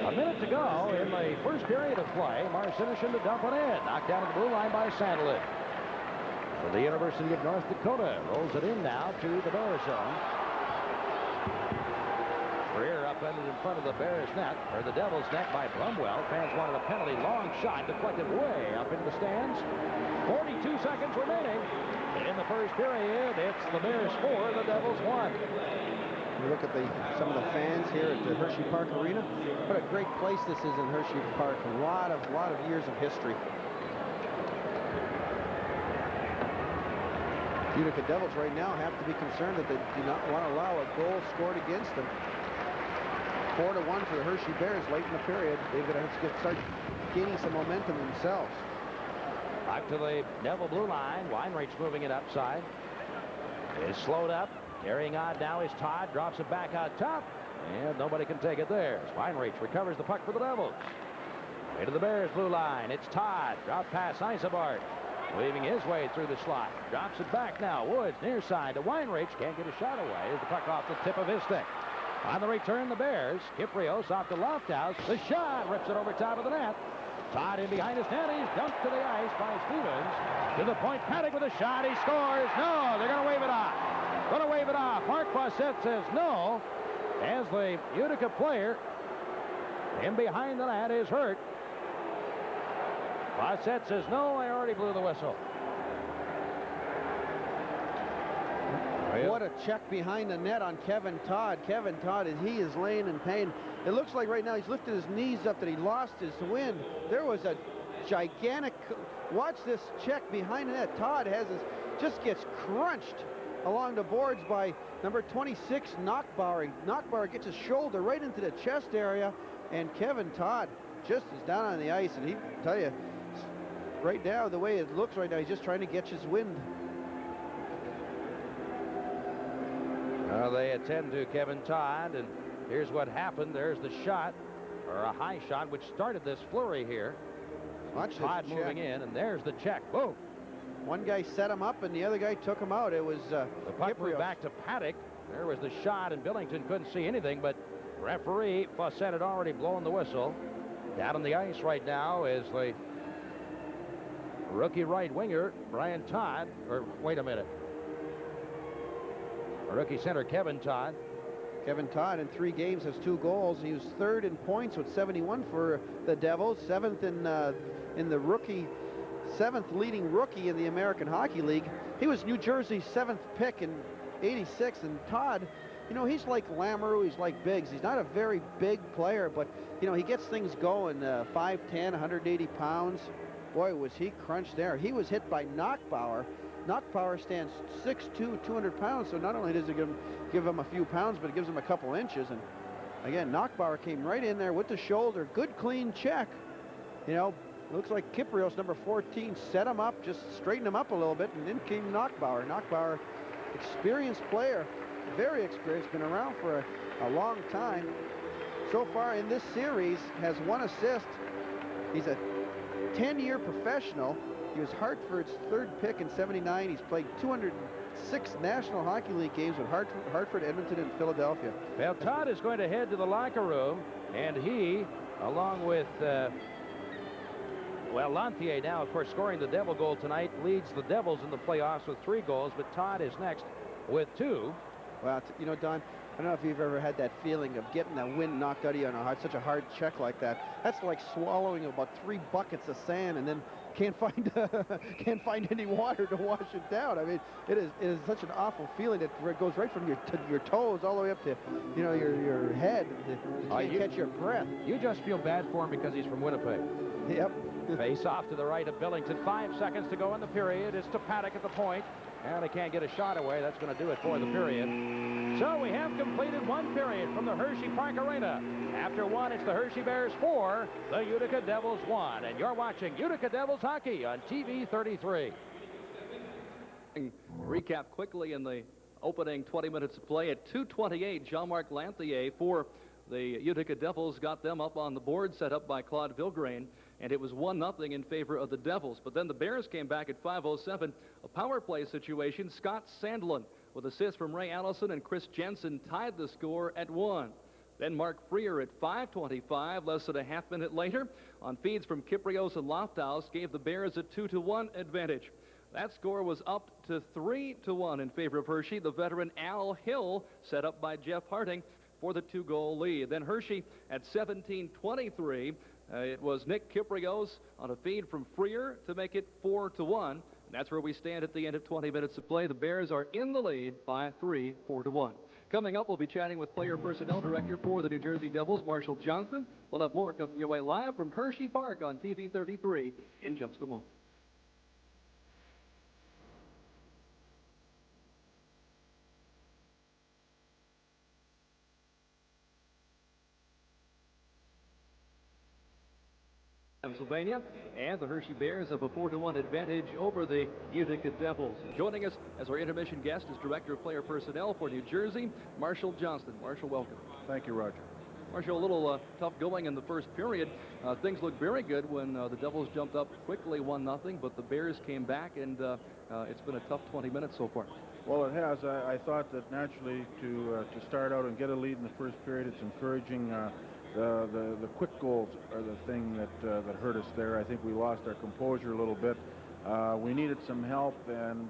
A: A minute to go in the first period of play. Marcinishin to dump it in. Knocked down to the blue line by Sandelin. For the University of North Dakota, rolls it in now to the Bear zone. Rear upended in front of the Bears net, or the Devils net by Brumwell. Fans wanted a penalty. Long shot deflected way up into the stands. 42 seconds remaining in the first period. It's the Bears 4, the Devils 1.
B: You look at some of the fans here at the Hershey Park Arena. What a great place this is in Hershey Park. A lot of years of history. Utica Devils right now have to be concerned that they do not want to allow a goal scored against them. 4-1 for the Hershey Bears late in the period. They've got to start gaining some momentum themselves.
A: Back to the Devil blue line. Weinreich's moving it upside. Is slowed up. Carrying on now is Todd. Drops it back out top. And nobody can take it there. Weinreich recovers the puck for the Devils. Way to the Bears blue line. It's Todd. Drop pass Isabart. Weaving his way through the slot. Drops it back now. Woods near side to Weinreich. Can't get a shot away as the puck off the tip of his stick. On the return, the Bears. Kyprios off the Lofthouse. The shot rips it over top of the net. Todd in behind his net. He's dumped to the ice by Stevens. To the point. Paddock with a shot. He scores. No, they're going to wave it off. Going to wave it off. Mark Fawcett says no. As the Utica player in behind the net is hurt. Fawcett says no, I already blew the whistle.
B: What a check behind the net on Kevin Todd. Kevin Todd, he is laying in pain. It looks like right now he's lifted his knees up that he lost his wind. There was a gigantic, watch this check behind the net. Todd just gets crunched along the boards by number 26, Knockbauer. Knockbauer gets his shoulder right into the chest area, and Kevin Todd just is down on the ice, and he, tell you, right now, the way it looks right now, he's just trying to catch his wind.
A: Well, they attend to Kevin Todd, and here's what happened. There's the shot, or a high shot, which started this flurry here.
B: Watch
A: Todd
B: this
A: moving in, and there's the check. Boom.
B: One guy set him up, and the other guy took him out. It was
A: the puck moved back to Paddock. There was the shot, and Billington couldn't see anything, but referee Fawcett had already blown the whistle. Down on the ice right now is the rookie right winger, Brian Todd. Or wait a minute. Rookie center Kevin Todd.
B: Kevin Todd in 3 games has 2 goals. He was 3rd in points with 71 for the Devils, 7th in the rookie, 7th leading rookie in the American Hockey League. He was New Jersey's 7th pick in '86, and Todd, you know, he's like Lamoureux, he's like Biggs. He's not a very big player, but, you know, he gets things going. 5'10", 180 pounds. Boy, was he crunched there. He was hit by Knockbauer. Knockbauer stands 6'2", 200 pounds, so not only does it give him a few pounds, but it gives him a couple inches. And again, Knockbauer came right in there with the shoulder. Good, clean check. You know, looks like Kyprios, number 14, set him up, just straightened him up a little bit, and in came Knockbauer. Knockbauer, experienced player, very experienced, been around for a long time. So far in this series, has 1 assist. He's a 10-year professional. He was Hartford's 3rd pick in '79. He's played 206 National Hockey League games with Hartford, Edmonton, and Philadelphia.
A: Well, Todd is going to head to the locker room, and he, along with, Lantier now, of course, scoring the Devil goal tonight, leads the Devils in the playoffs with 3 goals, but Todd is next with 2.
B: Well, you know, Don, I don't know if you've ever had that feeling of getting the wind knocked out of you on such a hard check like that. That's like swallowing about 3 buckets of sand and then can't find any water to wash it down. I mean, it is such an awful feeling that it goes right from your toes all the way up to, you know, your head. You can't catch your breath.
A: You just feel bad for him because he's from Winnipeg.
B: Yep.
A: Face off to the right of Billington. 5 seconds to go in the period. It's to Paddock at the point. And they can't get a shot away. That's going to do it for the period. So we have completed 1 period from the Hershey Park Arena. After 1, it's the Hershey Bears 4, the Utica Devils 1. And you're watching Utica Devils hockey on TV 33.
F: Recap quickly in the opening 20 minutes of play. At 2:28, Jean-Marc Lantier for the Utica Devils got them up on the board, set up by Claude Vilgrain, and it was 1-0 in favor of the Devils. But then the Bears came back at 5:07, a power play situation. Scott Sandlin with assists from Ray Allison and Chris Jensen tied the score at 1. Then Mark Freer at 5:25, less than a half minute later, on feeds from Kyprios and Lofthouse, gave the Bears a 2-1 advantage. That score was up to 3-1 in favor of Hershey. The veteran Al Hill, set up by Jeff Harding, for the 2-goal lead. Then Hershey at 17:23, it was Nick Kyprios on a feed from Freer to make it 4-1. And that's where we stand at the end of 20 minutes of play. The Bears are in the lead by 4-1. Coming up, we'll be chatting with player personnel director for the New Jersey Devils, Marshall Johnson. We'll have more coming your way live from Hershey Park on TV 33 in just a moment. Pennsylvania, and the Hershey Bears have a 4-1 advantage over the Utica Devils. Joining us as our intermission guest is Director of Player Personnel for New Jersey, Marshall Johnston. Marshall, welcome.
G: Thank you, Roger.
F: Marshall, a little tough going in the first period. Things looked very good when the Devils jumped up quickly 1-0, but the Bears came back, and it's been a tough 20 minutes so far.
G: Well, it has. I thought that naturally to start out and get a lead in the first period, it's encouraging. The quick goals are the thing that hurt us there. I think we lost our composure a little bit. We needed some help, and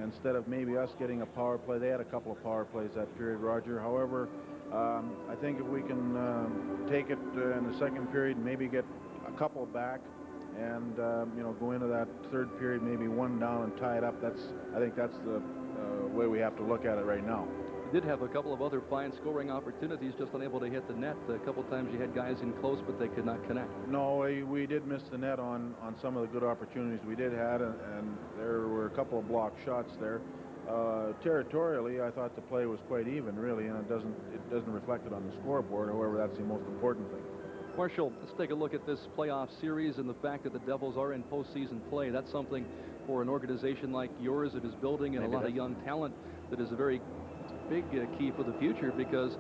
G: instead of maybe us getting a power play, they had a couple of power plays that period, Roger. However, I think if we can take it in the second period and maybe get a couple back and you know, go into that third period maybe 1 down and tie it up, I think that's the way we have to look at it right now.
F: You did have a couple of other fine scoring opportunities, just unable to hit the net. A couple times you had guys in close, but they could not connect.
G: No, we did miss the net on some of the good opportunities we did have, and there were a couple of block shots there. Territorially, I thought the play was quite even, really, and it doesn't reflect it on the scoreboard. However, that's the most important thing.
F: Marshall, let's take a look at this playoff series and the fact that the Devils are in postseason play. That's something for an organization like yours that is building and a lot of young talent that is a very big key for the future, because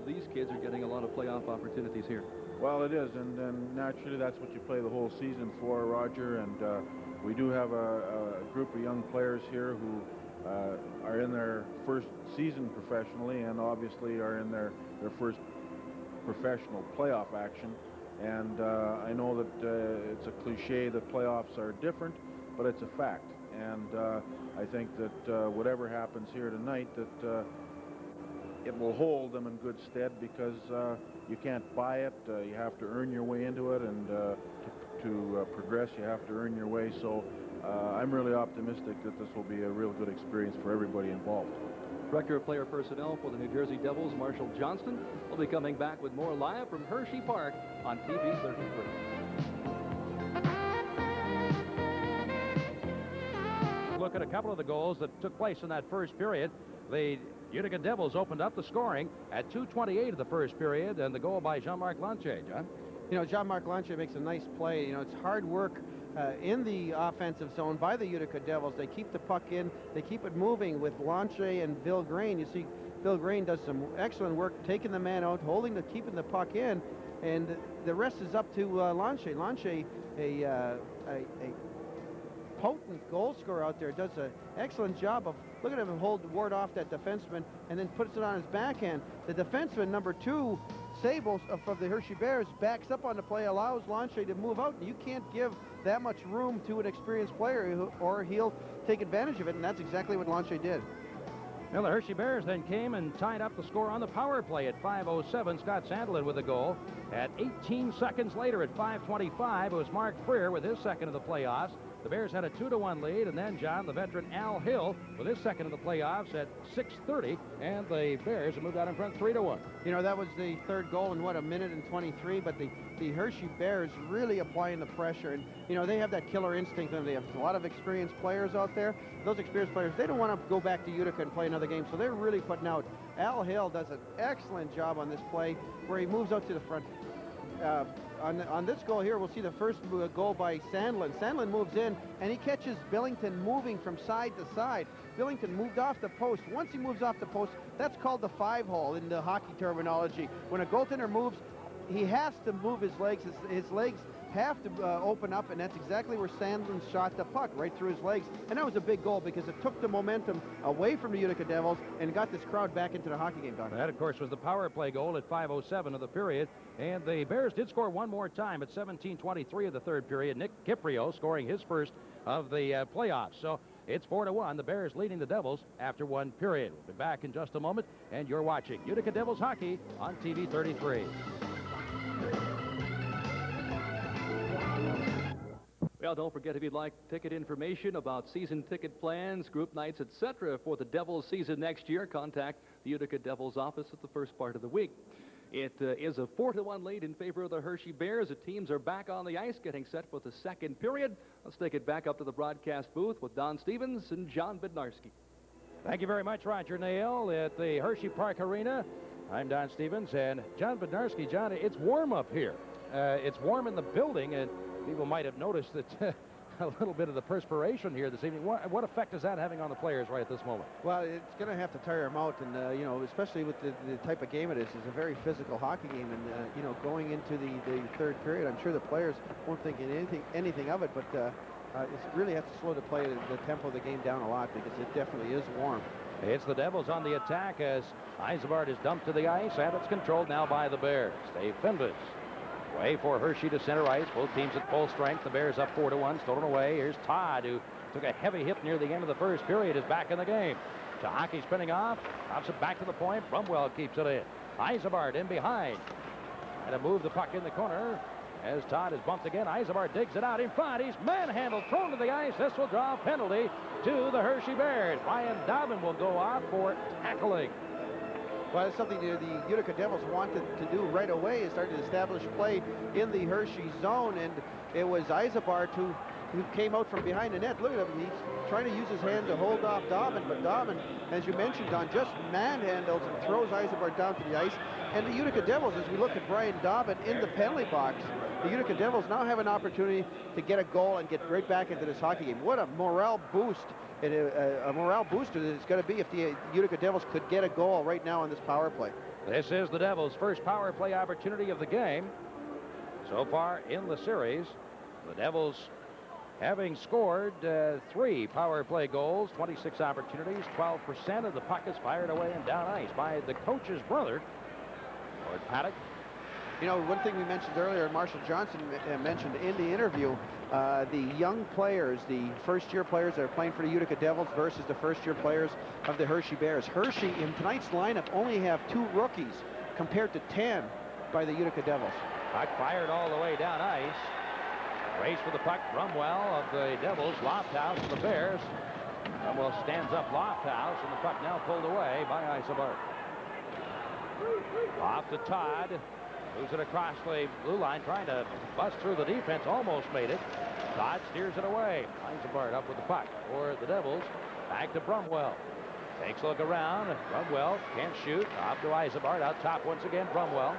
F: these kids are getting a lot of playoff opportunities here.
G: Well, it is, and naturally that's what you play the whole season for, Roger, and we do have a group of young players here who are in their first season professionally and obviously are in their first professional playoff action. And I know that it's a cliche that playoffs are different, but it's a fact. And I think that whatever happens here tonight, that it will hold them in good stead, because you can't buy it. You have to earn your way into it, and to progress, you have to earn your way. So I'm really optimistic that this will be a real good experience for everybody involved.
F: Director of Player Personnel for the New Jersey Devils, Marshall Johnston, will be coming back with more live from Hershey Park on TV 33.
A: Look at a couple of the goals that took place in that first period. The Utica Devils opened up the scoring at 2:28 of the first period, and the goal by Jean-Marc Lanche, John.
B: You know, Jean-Marc Lanche makes a nice play. You know, it's hard work in the offensive zone by the Utica Devils. They keep the puck in. They keep it moving with Lanche and Bill Grain. You see, Bill Grain does some excellent work taking the man out, keeping the puck in, and the rest is up to Lanche. Lanche, a potent goal scorer out there, does an excellent job of, look at him ward off that defenseman and then puts it on his backhand. The defenseman, number 2, Sables of the Hershey Bears, backs up on the play, allows Lanche to move out, and you can't give that much room to an experienced player or he'll take advantage of it, and that's exactly what Lanche did.
A: Well, the Hershey Bears then came and tied up the score on the power play at 5:07. Scott Sandlin with a goal. At 18 seconds later at 5:25, it was Mark Freer with his second of the playoffs. The Bears had a 2-1 lead, and then, John, the veteran Al Hill with his second of the playoffs at 6:30, and the Bears have moved out in front 3-1.
B: You know, that was the third goal in, what, a minute and 23, but the Hershey Bears really applying the pressure, and, you know, they have that killer instinct, and they have a lot of experienced players out there. Those experienced players, they don't want to go back to Utica and play another game, so they're really putting out. Al Hill does an excellent job on this play where he moves out to the front. On this goal here, we'll see the first goal by Sandlin. Sandlin moves in, and he catches Billington moving from side to side. Billington moved off the post. Once he moves off the post, that's called the 5-hole in the hockey terminology. When a goaltender moves, he has to move his legs. His legs have to open up, and that's exactly where Sandlin shot the puck, right through his legs. And that was a big goal because it took the momentum away from the Utica Devils and got this crowd back into the hockey game, Don.
A: That, of course, was the power play goal at 5:07 of the period. And the Bears did score one more time at 17:23 of the third period. Nick Kiprio scoring his first of the playoffs. So it's 4-1. The Bears leading the Devils after one period. We'll be back in just a moment, and you're watching Utica Devils hockey on TV 33.
F: Well, don't forget, if you'd like ticket information about season ticket plans, group nights, etc. for the Devils season next year, contact the Utica Devils office at the first part of the week. It is a 4-1 lead in favor of the Hershey Bears. The teams are back on the ice getting set for the second period. Let's take it back up to the broadcast booth with Don Stevens and John Bednarski.
A: Thank you very much, Roger Nail, at the Hershey Park Arena. I'm Don Stevens and John Bednarski. John, it's warm up here. It's warm in the building, and people might have noticed that a little bit of the perspiration here this evening. What effect is that having on the players right at this moment?
B: Well, it's going to have to tire them out, and, you know, especially with the type of game it is. It's a very physical hockey game, and, you know, going into the third period, I'm sure the players won't think anything of it, but it really has to slow the tempo of the game down a lot because it definitely is warm.
A: It's the Devils on the attack as Eisebart is dumped to the ice, and it's controlled now by the Bears. Dave Fenves. Way for Hershey to center ice. Both teams at full strength. The Bears up 4-1, stolen away. Here's Todd, who took a heavy hit near the end of the first period, is back in the game. Tahaki spinning off, drops it back to the point. Brumwell keeps it in. Eisebart in behind. And to move the puck in the corner as Todd is bumped again. Eisebart digs it out in front. He's manhandled, thrown to the ice. This will draw a penalty to the Hershey Bears. Ryan Dobbin will go off for tackling.
B: Well, it's something the Utica Devils wanted to do right away is start to establish play in the Hershey zone, and it was Eisebart who came out from behind the net. Look at him. He's trying to use his hand to hold off Dobbin, but Dobbin, as you mentioned, Don, just manhandles and throws Eisebart down to the ice. And the Utica Devils, as we look at Brian Dobbin in the penalty box, the Utica Devils now have an opportunity to get a goal and get right back into this hockey game. What a morale boost. A morale booster that it's going to be if the Utica Devils could get a goal right now on this power play.
A: This is the Devils' first power play opportunity of the game. So far in the series, the Devils having scored 3 power play goals, 26 opportunities, 12% of the puck is fired away and down ice by the coach's brother, Lord Paddock.
B: You know, one thing we mentioned earlier, Marshall Johnson mentioned in the interview, the young players, the first-year players that are playing for the Utica Devils versus the first-year players of the Hershey Bears. Hershey, in tonight's lineup, only have 2 rookies compared to 10 by the Utica Devils.
A: Puck fired all the way down ice. Race for the puck. Brumwell of the Devils. Lofthouse of the Bears. Brumwell stands up Lofthouse, and the puck now pulled away by Eisenberg. Off to Todd. Moves it across the blue line, trying to bust through the defense. Almost made it. Todd steers it away. Eisenberg up with the puck for the Devils. Back to Brumwell. Takes a look around. Brumwell can't shoot. Off to Eisenberg. Out top once again. Brumwell.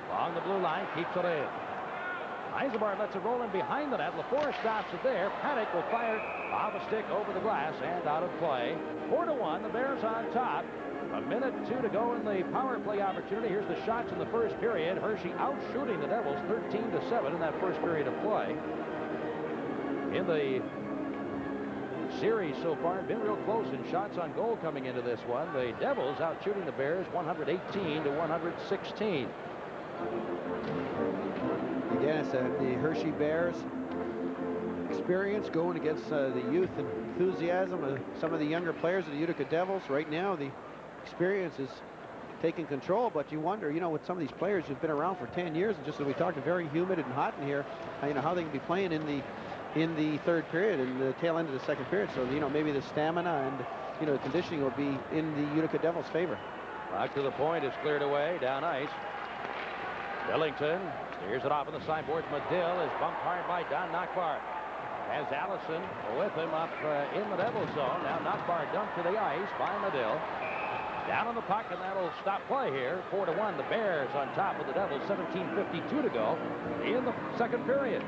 A: Along the blue line. Keeps it in. Eisenberg lets it roll in behind the net. LaForce stops it there. Paddock will fire off a stick over the glass and out of play. 4-1. The Bears on top. A minute 2 to go in the power play opportunity. Here's the shots in the first period. Hershey out shooting the Devils 13-7 in that first period of play. In the series so far, been real close in shots on goal coming into this one. The Devils out shooting the Bears 118-116.
B: Again, it's the Hershey Bears experience going against the youth and enthusiasm of some of the younger players of the Utica Devils. Right now, the experience is taking control, but you wonder, you know, with some of these players who've been around for 10 years, and just as we talked, very humid and hot in here, you know, how they can be playing in the third period and the tail end of the second period. So, you know, maybe the stamina and, you know, the conditioning will be in the Utica Devils' favor.
A: Back to the point is cleared away down ice. Billington steers it off on the sideboards. Medill is bumped hard by Don Nockbar. Has Allison with him up in the Devils zone. Now Nockbar dumped to the ice by Medill. Down on the puck, and that'll stop play here. 4-1. The Bears on top of the Devils. 17:52 to go in the second period.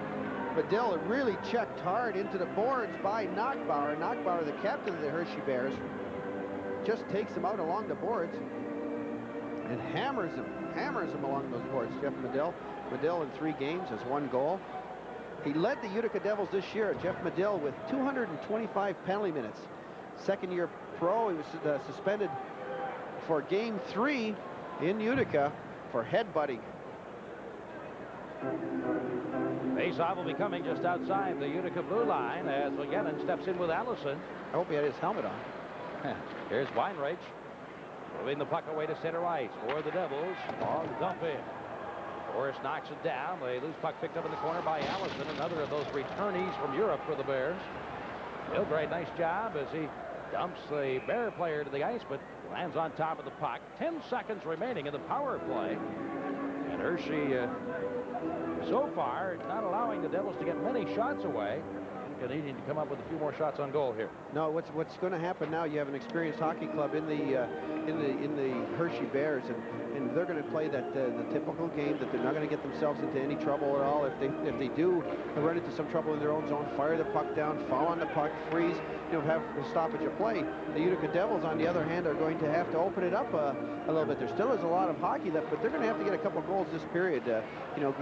B: Medill really checked hard into the boards by Nockbauer. Nockbauer, the captain of the Hershey Bears, just takes him out along the boards and hammers him along those boards. Jeff Medill. Medill in 3 games has 1 goal. He led the Utica Devils this year, Jeff Medill, with 225 penalty minutes. Second-year pro. He was suspended for Game 3 in Utica for headbutting.
A: Faceoff will be coming just outside the Utica blue line as McGinnon steps in with Allison.
B: I hope he had his helmet on.
A: Here's Weinreich moving the puck away to center ice for the Devils. Long dump in. Forrest knocks it down. The loose puck picked up in the corner by Allison, another of those returnees from Europe for the Bears. Milgrave, nice job as he dumps the Bear player to the ice, but lands on top of the puck. 10 seconds remaining in the power play. And Hershey, so far, not allowing the Devils to get many shots away. And needing to come up with a few more shots on goal here.
B: No, what's going to happen now? You have an experienced hockey club in the Hershey Bears, and they're going to play that the typical game that they're not going to get themselves into any trouble at all. If they do run into some trouble in their own zone, fire the puck down, fall on the puck, freeze, you know, have a stoppage of play. The Utica Devils, on the other hand, are going to have to open it up a little bit. There still is a lot of hockey left, but they're going to have to get a couple goals this period. You know.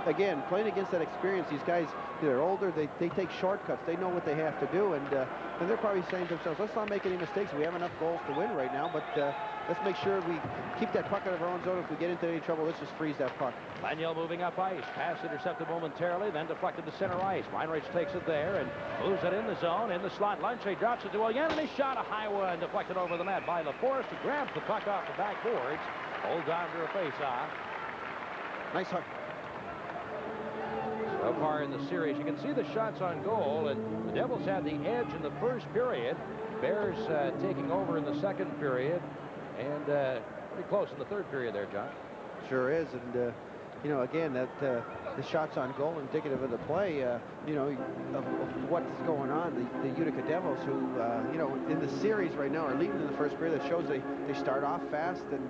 B: Again, playing against that experience, these guys, they're older, they take shortcuts. They know what they have to do, and they're probably saying to themselves, let's not make any mistakes. We have enough goals to win right now, but let's make sure we keep that puck out of our own zone. If we get into any trouble, let's just freeze that puck.
A: Laniel moving up ice. Pass intercepted momentarily, then deflected to center ice. Weinreich takes it there and moves it in the zone, in the slot. Lunche drops it to Willian, and he shot a high one, deflected over the net by LaForest, who grabs the puck off the backboards, holds on to a face-off.
B: Nice hook.
A: So far in the series, you can see the shots on goal, and the Devils had the edge in the first period. Bears taking over in the second period, and pretty close in the third period there, John.
B: Sure is, and you know, again, that the shots on goal indicative of the play, you know, of what's going on. The Utica Devils, who, you know, in the series right now are leading in the first period. That shows they start off fast, and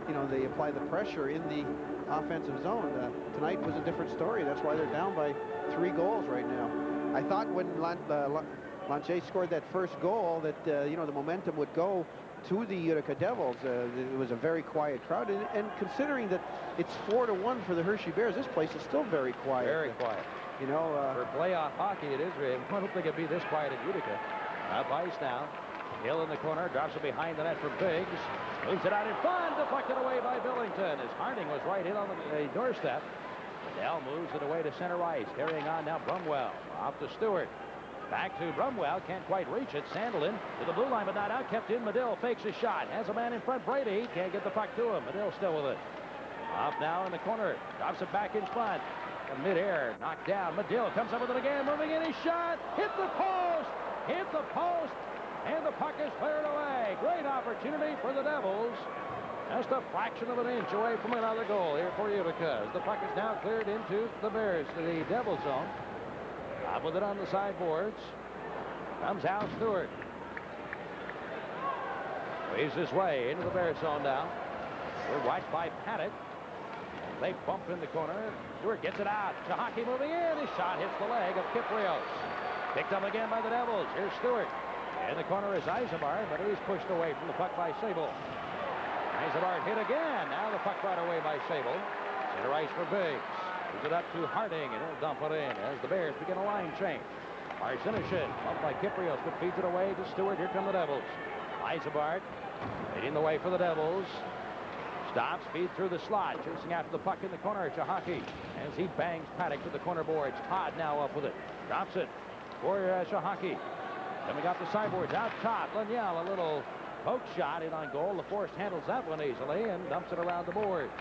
B: you know, they apply the pressure in the offensive zone. Tonight was a different story. That's why they're down by 3 goals right now. I thought when Lanche scored that first goal that, you know, the momentum would go to the Utica Devils. It was a very quiet crowd, and considering that it's 4-1 for the Hershey Bears, this place is still very quiet.
A: Very quiet.
B: You know,
A: for playoff hockey, it is. I don't think it'd be this quiet at Utica. Up ice now. Hill in the corner, drops it behind the net for Biggs. Moves it out in front, deflected away by Billington as Harding was right in on the doorstep. Dell moves it away to center ice. Carrying on now Brumwell. Off to Stewart. Back to Brumwell. Can't quite reach it. Sandelin to the blue line, but not out. Kept in. Medill fakes a shot. Has a man in front. Brady can't get the puck to him. Medill still with it. Off now in the corner. Drops it back in front. In midair. Knocked down. Medill comes up with it again. Moving in his shot. Hit the post. Hit the post. And the puck is cleared away. Great opportunity for the Devils. Just a fraction of an inch away from another goal here for Utica. The puck is now cleared into the Devil zone. Up with it on the sideboards. Comes Al Stewart. Weaves his way into the Bears zone now. We're watched by Paddock. They bump in the corner. Stewart gets it out. Shahaki moving in. His shot hits the leg of Kiprios. Picked up again by the Devils. Here's Stewart. In the corner is Eisenbar, but he's pushed away from the puck by Sable. Eisenbar hit again. Now the puck brought away by Sable. Center ice for Biggs. Moves it up to Harding, and he'll dump it in as the Bears begin a line change. Marcinishyn, up by Kiprios, but feeds it away to Stewart. Here come the Devils. Eisenbar leading the way for the Devils. Stops, feeds through the slot, chasing after the puck in the corner. Shahaki as he bangs Paddock to the corner boards. Todd now up with it. Drops it for Shahaki. Coming off the sideboards, out top. Laniel, a little poke shot in on goal. LaForest handles that one easily and dumps it around the boards.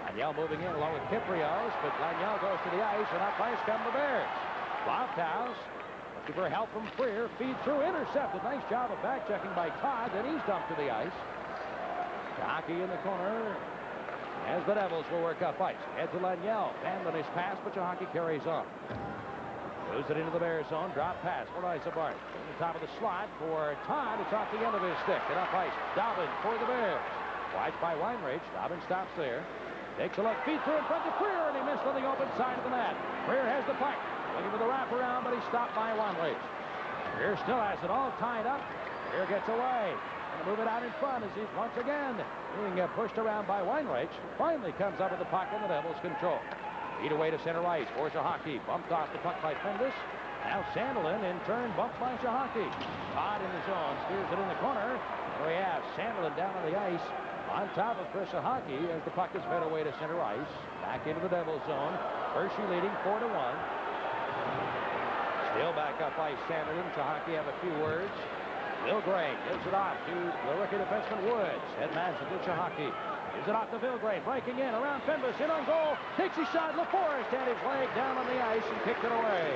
A: Laniel moving in along with Kiprios, but Laniel goes to the ice, and up ice come the Bears. Lofthouse looking for help from Freer. Feed through, intercepted. Nice job of back checking by Todd. Then he's dumped to the ice. Shahaki in the corner as the Devils will work up ice. Head to Laniel. Bandon his pass, but Shahaki carries on. Moves it into the Bears zone. Drop pass for Eisenbar. In the top of the slot for Todd. It's off the end of his stick. And up ice. Dobbin for the Bears. Watched by Weinreich. Dobbin stops there. Takes a look. Feed through in front of Freer. And he missed on the open side of the net. Freer has the puck. Looking for the wraparound, but he's stopped by Weinreich. Freer still has it all tied up. Freer gets away. And move it out in front as he's once again being pushed around by Weinreich. Finally comes up with the puck in the Devils' control. Feed away to center ice for Shahaki. Bumped off the puck by Findus. Now Sandelin in turn bumped by Shahaki. Todd in the zone. Steers it in the corner. And we have Sandelin down on the ice on top of Chris Shahaki as the puck is fed away to center ice. Back into the Devils zone. Hershey leading 4-1. Still back up ice Sandelin. Shahaki have a few words. Vilgrain gives it off to the rookie defenseman Woods. Headman to Shahaki. Gives it off to Vilgrain, breaking in around Fenbus, in on goal, takes his shot, LaForest had his leg down on the ice and kicked it away.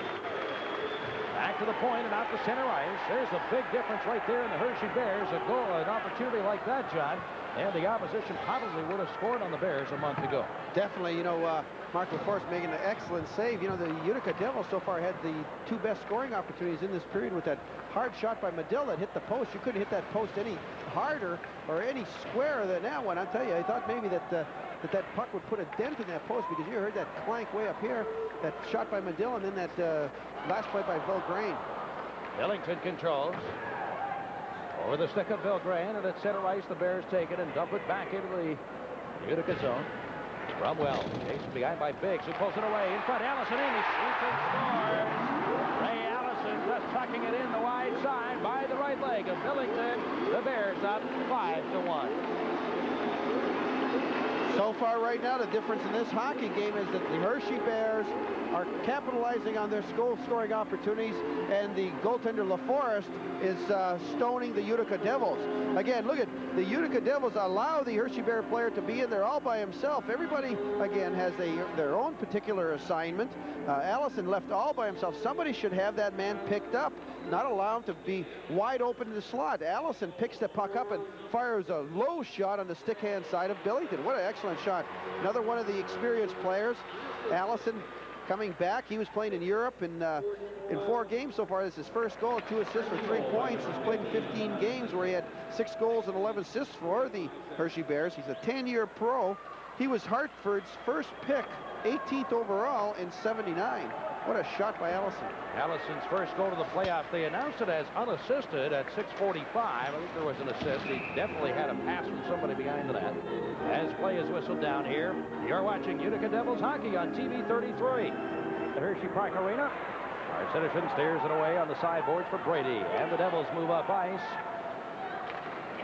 A: Back to the point and out to center ice. There's a big difference right there in the Hershey Bears. A goal, an opportunity like that, John, and the opposition probably would have scored on the Bears a month ago.
B: Definitely, you know, Mark LaForest making an excellent save. You know, the Utica Devils so far had the two best scoring opportunities in this period with that hard shot by Medill that hit the post. You couldn't hit that post any harder or any squarer than that one. I'll tell you, I thought maybe that that puck would put a dent in that post because you heard that clank way up here, that shot by Medill, and then that last play by Vilgrain.
A: Billington controls. Over the stick of Vilgrain, and at center ice, the Bears take it and dump it back into the Utica zone. Brumwell chased behind by Biggs, who pulls it away. In front, Allison in. He shoots and scores. Ray Allison just tucking it in the wide side by the right leg of Billington. The Bears up 5-1.
B: So far right now, the difference in this hockey game is that the Hershey Bears are capitalizing on their goal-scoring opportunities, and the goaltender LaForest is stoning the Utica Devils. Again, look at the Utica Devils allow the Hershey Bear player to be in there all by himself. Everybody, again, has their own particular assignment. Allison left all by himself. Somebody should have that man picked up, not allow him to be wide open in the slot. Allison picks the puck up and fires a low shot on the stick-hand side of Billington. What an excellent shot. Another one of the experienced players. Allison coming back. He was playing in Europe in 4 games so far. This is his first goal, 2 assists for 3 points. He's played in 15 games where he had 6 goals and 11 assists for the Hershey Bears. He's a 10-year pro. He was Hartford's first pick, 18th overall in '79. What a shot by Allison.
A: Allison's first goal to the playoffs. They announced it as unassisted at 6:45. I think there was an assist. He definitely had a pass from somebody behind the net. As play is whistled down here, you're watching Utica Devils hockey on TV 33. The Hershey Park Arena. Our citizen steers it away on the sideboards for Brady. And the Devils move up ice.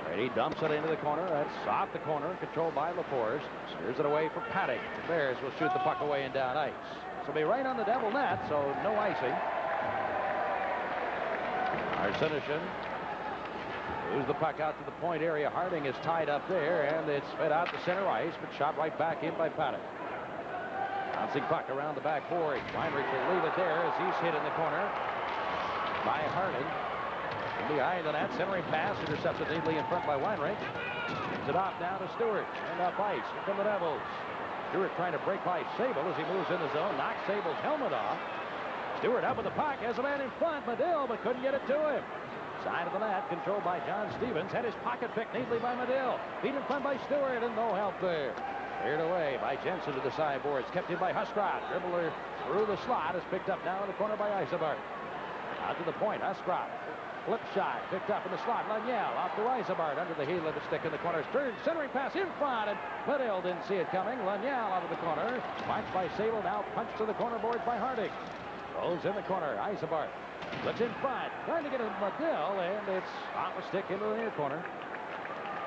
A: Brady dumps it into the corner. That's off the corner, controlled by LaForce. Steers it away for Paddock. The Bears will shoot the puck away and down ice. This will be right on the Devil net, so no icing. Arsenishin moves the puck out to the point area. Harding is tied up there, and it's fed out to center ice, but shot right back in by Paddock. Bouncing puck around the backboard. Weinrich will leave it there as he's hit in the corner by Harding. And behind the net, centering pass, intercepted neatly in front by Weinrich. Gives it off now to Stewart. And up ice. Here come the Devils. Stewart trying to break by Sable as he moves in the zone. Knocks Sable's helmet off. Stewart up with the puck. Has a man in front, Medill, but couldn't get it to him. Side of the net, controlled by John Stevens. Had his pocket picked neatly by Medill. Beat in front by Stewart, and no help there. Cleared away by Jensen to the sideboards. Kept in by Huskrop. Dribbler through the slot is picked up now in the corner by Eisenberg. Out to the point, Huskrop. Flip shot, picked up in the slot. Laniel off to Eisenberg under the heel of the stick in the corner. Centering pass in front, and Medill didn't see it coming. Laniel out of the corner. Watched by Sable, now punched to the corner boards by Harding. Goes in the corner, Eisenberg. Looks in front, trying to get a Medill, and it's off the stick into the near corner.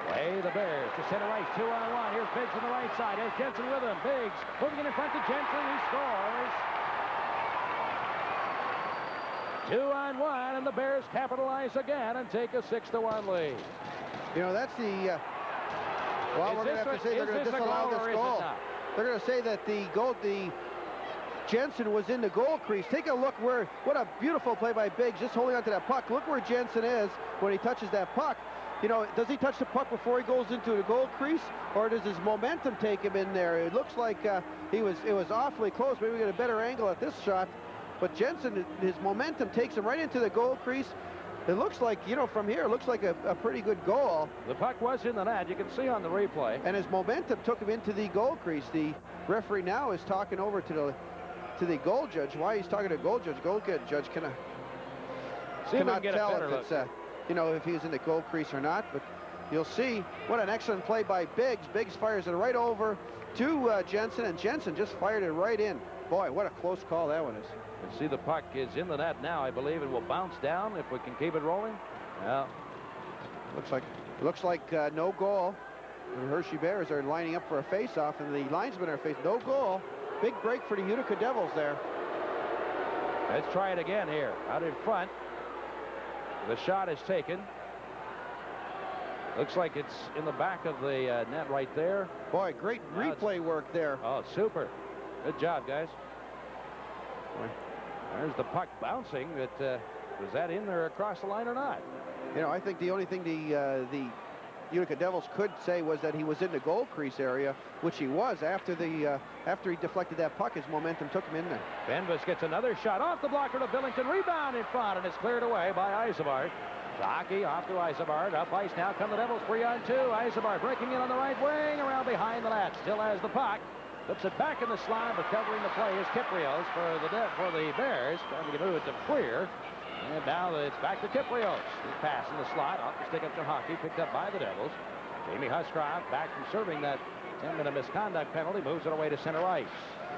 A: Play the Bears to center ice, 2-on-1. Here's Biggs on the right side. There's Jensen with him. Biggs moving in front to Jensen. He scores. 2-on-1, and the Bears capitalize again and take a 6-1 lead.
B: You know, that's the... well, we're going to have to say they're going to disallow this goal. They're going to say that the Jensen was in the goal crease. Take a look what a beautiful play by Biggs, just holding onto that puck. Look where Jensen is when he touches that puck. You know, does he touch the puck before he goes into the goal crease, or does his momentum take him in there? It looks like it was awfully close. Maybe we get a better angle at this shot. But Jensen, his momentum takes him right into the goal crease. It looks like, you know, from here, it looks like a pretty good goal.
A: The puck was in the net. You can see on the replay.
B: And his momentum took him into the goal crease. The referee now is talking over to the goal judge. Why he's talking to the goal judge cannot tell if it's you know, if he's in the goal crease or not. But you'll see what an excellent play by Biggs. Biggs fires it right over to Jensen, and Jensen just fired it right in. Boy, what a close call that one is.
A: You see the puck is in the net now, I believe. It will bounce down if we can keep it rolling. Yeah.
B: Looks like no goal. The Hershey Bears are lining up for a face-off, and the linesmen are facing no goal. Big break for the Utica Devils there.
A: Let's try it again here. Out in front. The shot is taken. Looks like it's in the back of the net right there.
B: Boy, great replay work there.
A: Oh, super. Good job, guys. There's the puck bouncing. Was that in there across the line or not?
B: You know, I think the only thing the Utica Devils could say was that he was in the goal crease area, which he was after he deflected that puck. His momentum took him in there.
A: Benvis gets another shot off the blocker to Billington. Rebound in front, and it's cleared away by Eisenberg. Hockey off to Eisenberg. Up ice now come the Devils 3-on-2. Eisenberg breaking in on the right wing, around behind the net. Still has the puck. Flips it back in the slot, but covering the play is Kiprios for the Bears. Trying to move it to Freer. And now it's back to Kiprios. His pass in the slot, off the stick up to Hockey, picked up by the Devils. Jamie Huskrop back from serving that 10-minute misconduct penalty, moves it away to center ice.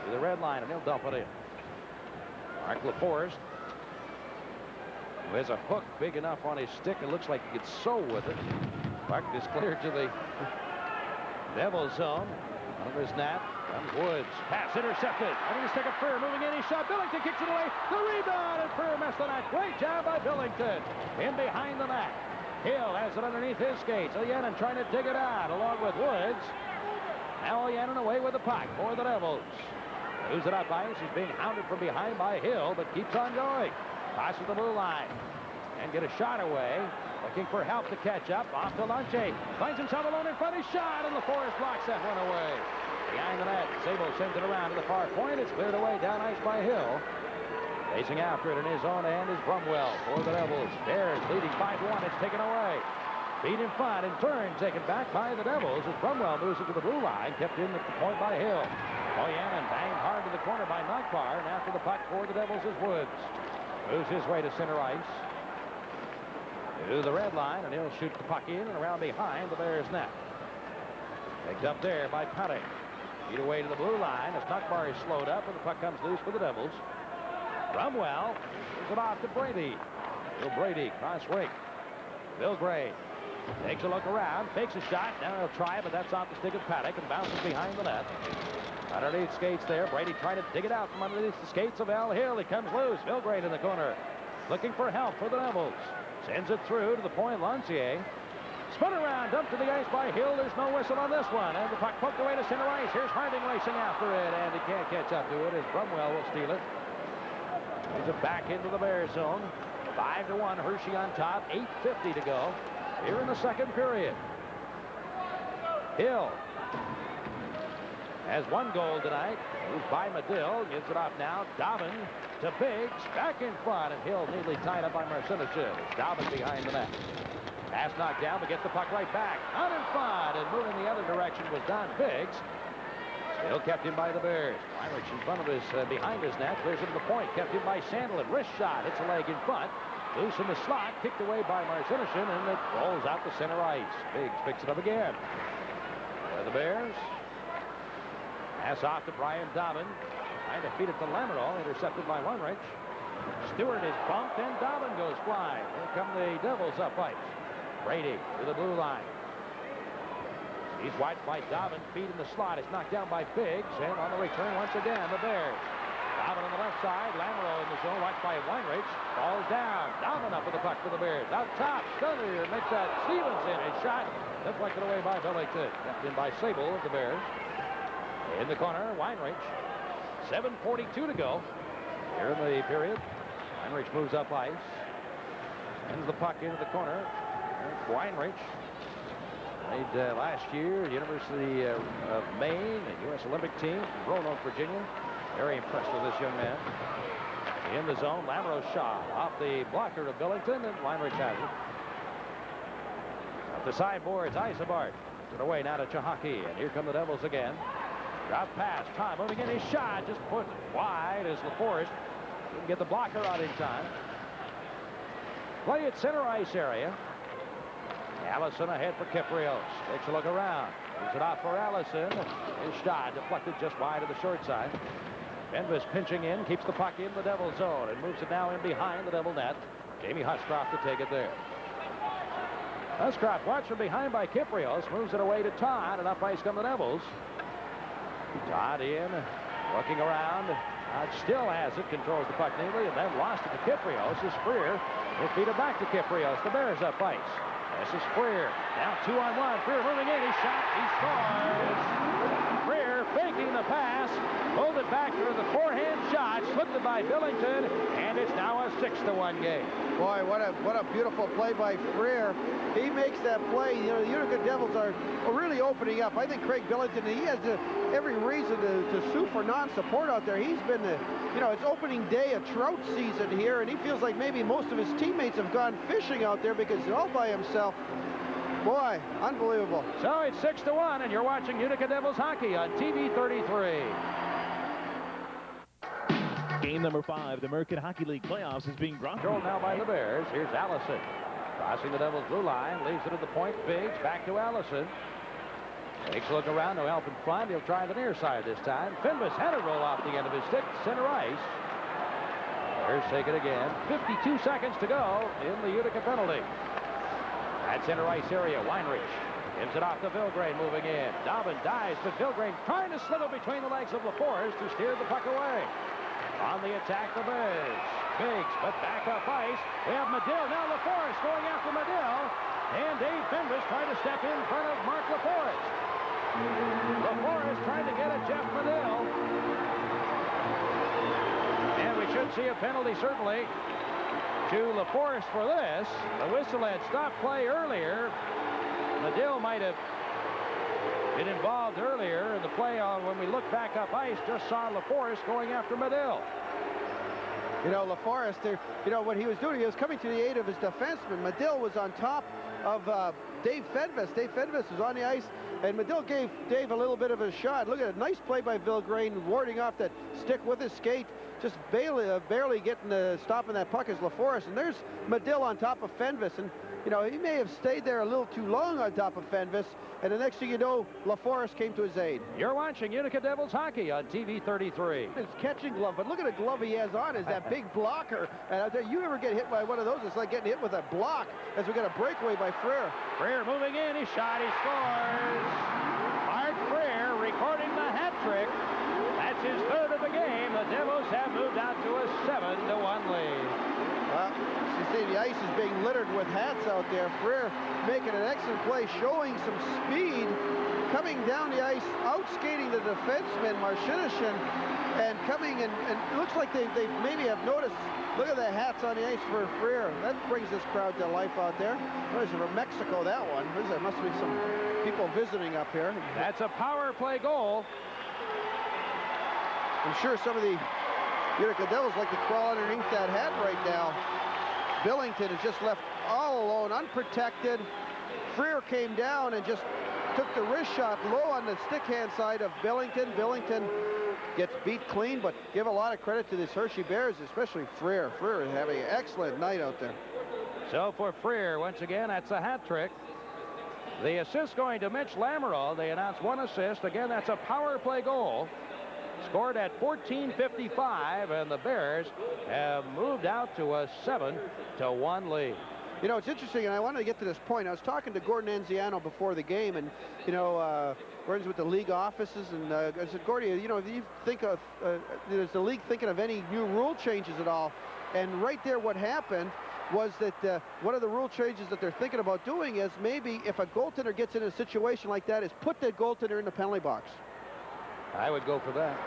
A: To the red line, and he'll dump it in. Mark LaForest, who has a hook big enough on his stick, it looks like he could sew with it. Puck is cleared to the Devils zone. Under his net comes Woods. Pass intercepted. Under the stick of Freer, moving in. He shot. Billington kicks it away. The rebound, and Freer missed the net. Great job by Billington. In behind the net. Hill has it underneath his skates. Oyenin trying to dig it out along with Woods. Now Oyenin away with the puck for the Devils. Moves it up ice. He's being hounded from behind by Hill, but keeps on going. Passes the blue line. And get a shot away. Looking for help to catch up. Off to Lanche. Finds himself alone in front. His shot, and LaForest blocks that one away. Behind the net. Sable sends it around to the far point. It's cleared away down ice by Hill. Facing after it in his own end is Brumwell for the Devils. Bears leading 5-1. It's taken away. Beat in front and turn taken back by the Devils as Brumwell moves it to the blue line. Kept in at the point by Hill. Oyenin banged hard to the corner by Nockbar, and after the puck for the Devils is Woods. Moves his way to center ice. To the red line, and he'll shoot the puck in and around behind the Bears' net. Picked up there by Paddock. Beat away to the blue line as Nockbar is slowed up, and the puck comes loose for the Devils. Brumwell gives it off to Brady. Bill Brady, cross rake. Bill Gray Takes a look around, fakes a shot. Now he'll try it, but that's off the stick of Paddock and bounces behind the net. Underneath skates there. Brady trying to dig it out from underneath the skates of Al Hill. He comes loose. Vilgrain in the corner. Looking for help for the Devils. Sends it through to the point. Lancier. Spun around, dumped to the ice by Hill. There's no whistle on this one. And the puck poked away to center ice. Here's Harding racing after it, and he can't catch up to it as Brumwell will steal it. He's it back into the Bears zone. 5-1, Hershey on top. 8:50 to go here in the second period. Hill has one goal tonight. Moved by Medill. Gives it off now. Dobbin to Biggs. Back in front, and Hill neatly tied up by Marcinichin. It's Dobbin behind the net. Pass knocked down, but gets the puck right back. Out in front, and moving the other direction was Don Biggs. Still kept in by the Bears. Heinrich in front of his, behind his net. Clears into the point. Kept in by Sandlin. Wrist shot. Hits a leg in front. Loose in the slot. Kicked away by Marcinichin, and it rolls out to center ice. Biggs picks it up again. For the Bears. Pass off to Brian Dobbin. Trying to feed it to Lamoureux. Intercepted by Weinreich. Stewart is bumped, and Dobbin goes flying. Here come the Devils up ice. Brady to the blue line. He's wiped by Dobbin. Feed in the slot. It's knocked down by Biggs. And on the return once again, the Bears. Dobbin on the left side. Lamoureux in the zone. Watched by Weinreich. Falls down. Dobbin up with the puck for the Bears. Out top. Stunner makes that Stevenson. His shot deflected away by Billington. Kept in by Sable of the Bears. In the corner, Weinreich. 7:42 to go here in the period. Weinreich moves up ice. Sends the puck into the corner. Weinreich played last year, University of Maine, and U.S. Olympic team from Roanoke, Virginia. Very impressed with this young man. In the zone, Lamoureux shot off the blocker of Billington, and Weinreich has it. Up the sideboards, Isabart. Put it away now to Chahaki, and here come the Devils again. Drop pass, Tom moving in, his shot just put wide as LaForest didn't get the blocker out in time. Play at center ice area. Allison ahead for Kiprios. Takes a look around. Moves it off for Allison. His shot deflected just wide of the short side. Fenves pinching in, keeps the puck in the Devil zone, and moves it now in behind the Devil net. Jamie Huscroft to take it there. Huscroft watched from behind by Kiprios. Moves it away to Todd, and up ice come the Devils. Todd in, looking around. Todd still has it, controls the puck neatly, and then lost it to Kiprios. As Freer will feed it back to Kiprios. The Bears up ice. This is Freer. Now 2-on-1. Freer moving in. He shot. He scores. Freer faking the pass. Pulled it back to the forehand shot. Slipped it by Billington. And it's now a 6-1 game.
B: Boy, what a beautiful play by Freer. He makes that play. You know, the Utica Devils are really opening up. I think Craig Billington, he has every reason to sue for non-support out there. He's been, it's opening day of trout season here, and he feels like maybe most of his teammates have gone fishing out there because he's all by himself. Boy, unbelievable.
A: So it's 6-1, and you're watching Utica Devils hockey on TV 33.
D: Game number 5, the American Hockey League playoffs is being brought to you
A: Controlled now by the Bears. Here's Allison. Crossing the Devils' blue line. Leaves it at the point. Biggs back to Allison. Takes a look around. No help in front. He'll try the near side this time. Fenves had it roll off the end of his stick. Center ice. Bears take it again. 52 seconds to go in the Utica penalty. At center ice area, Weinreich gives it off to Vilgrain moving in. Dobbin dives, but Vilgrain trying to slip it between the legs of LaForest, who steered the puck away. On the attack, the Bears. Biggs, but back up ice. We have Medill. Now LaForest going after Medill. And Dave Fenves trying to step in front of Mark LaForest. LaForest trying to get at Jeff Medill. And we should see a penalty, certainly, to LaForest for this. The whistle had stopped play earlier. Medill might have been involved earlier in the play. When we look back up ice, just saw LaForest going after Medill.
B: You know, LaForest, what he was doing, he was coming to the aid of his defenseman. Medill was on top of Dave Fenves. Dave Fenves was on the ice, and Medill gave Dave a little bit of a shot. Look at it, nice play by Vilgrain, warding off that stick with his skate. Just barely getting stopping that puck as LaForest. And there's Medill on top of Fenves. And you know, he may have stayed there a little too long on top of Fenves, and the next thing you know, LaForest came to his aid.
A: You're watching Utica Devils hockey on TV 33.
B: His catching glove, but look at the glove he has on, is that big blocker. And I tell you ever get hit by one of those, it's like getting hit with a block as we got a breakaway by Frere.
A: Frere moving in, he shot, he scores. Mark Frere recording the hat trick. That's his third of the game. The Devils have moved out to a 7-1 lead.
B: Well, you see the ice is being littered with hats out there. Frere making an excellent play, showing some speed, coming down the ice, out-skating the defenseman, Marcinishyn, and coming and it looks like they maybe have noticed. Look at the hats on the ice for Frere. That brings this crowd to life out there. What is it, from Mexico, that one? There must be some people visiting up here.
A: That's a power play goal.
B: I'm sure some of the Utica Devils like to crawl underneath that hat right now. Billington is just left all alone, unprotected. Frere came down and just took the wrist shot low on the stick hand side of Billington. Billington gets beat clean, but give a lot of credit to this Hershey Bears, especially Frere. Frere is having an excellent night out there.
A: So for Frere, once again, that's a hat trick. The assist going to Mitch Lamoureux. They announced one assist. Again, that's a power play goal. Scored at 14:55, and the Bears have moved out to a 7-1 lead.
B: You know, it's interesting, and I wanted to get to this point. I was talking to Gordon Anziano before the game, and, you know, Gordon's with the league offices, and I said, Gordy, you know, if you think of, is the league thinking of any new rule changes at all? And right there what happened was that one of the rule changes that they're thinking about doing is maybe if a goaltender gets in a situation like that is put that goaltender in the penalty box.
A: I would go for that.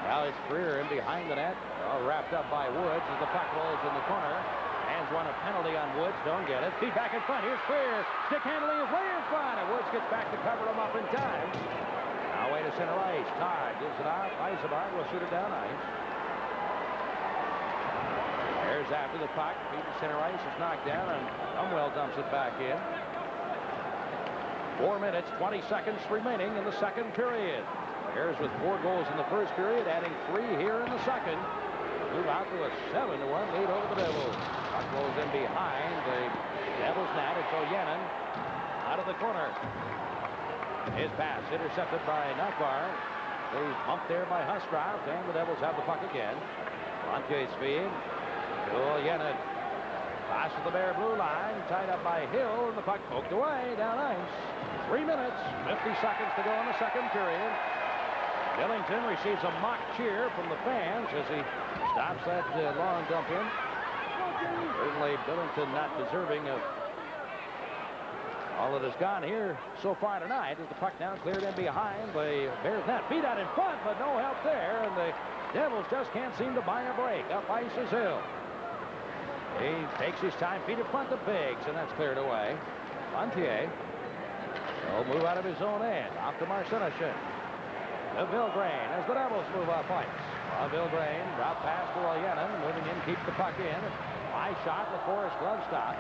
A: Now it's Frere in behind the net, all wrapped up by Woods as the puck rolls in the corner. Hands won a penalty on Woods, don't get it. Feed back in front, here's Frere. Stick handling is way in front, and Woods gets back to cover him up in time. Now away to center ice. Todd gives it out. Eisenbach will shoot it down ice. There's after the puck. Feed to center ice is knocked down, and Umwell dumps it back in. 4 minutes, 20 seconds remaining in the second period. Bears with 4 goals in the first period, adding 3 here in the second. Move out to a 7-1 lead over the Devils. Puck goes in behind the Devils net. It's Oyenin out of the corner. His pass intercepted by Nakvar. He's pumped there by Hustrop, and the Devils have the puck again. Montier's feed to Oyenin. Pass to the Bear blue line, tied up by Hill, and the puck poked away down ice. 3 minutes, 50 seconds to go in the second period. Billington receives a mock cheer from the fans as he stops that long dump in. Certainly Billington not deserving of all that has gone here so far tonight as the puck now cleared in behind the Bears net. Feed out in front, but no help there, and the Devils just can't seem to buy a break. Up ice is Hill. He takes his time, feet in front to Biggs, and that's cleared away. Montier will move out of his own end. Off to Marcinishyn. To Vilgrain as the Devils move up ice. Vilgrain, route pass to Oyenin, moving in, keeps the puck in. High shot, the Forrest glove stop.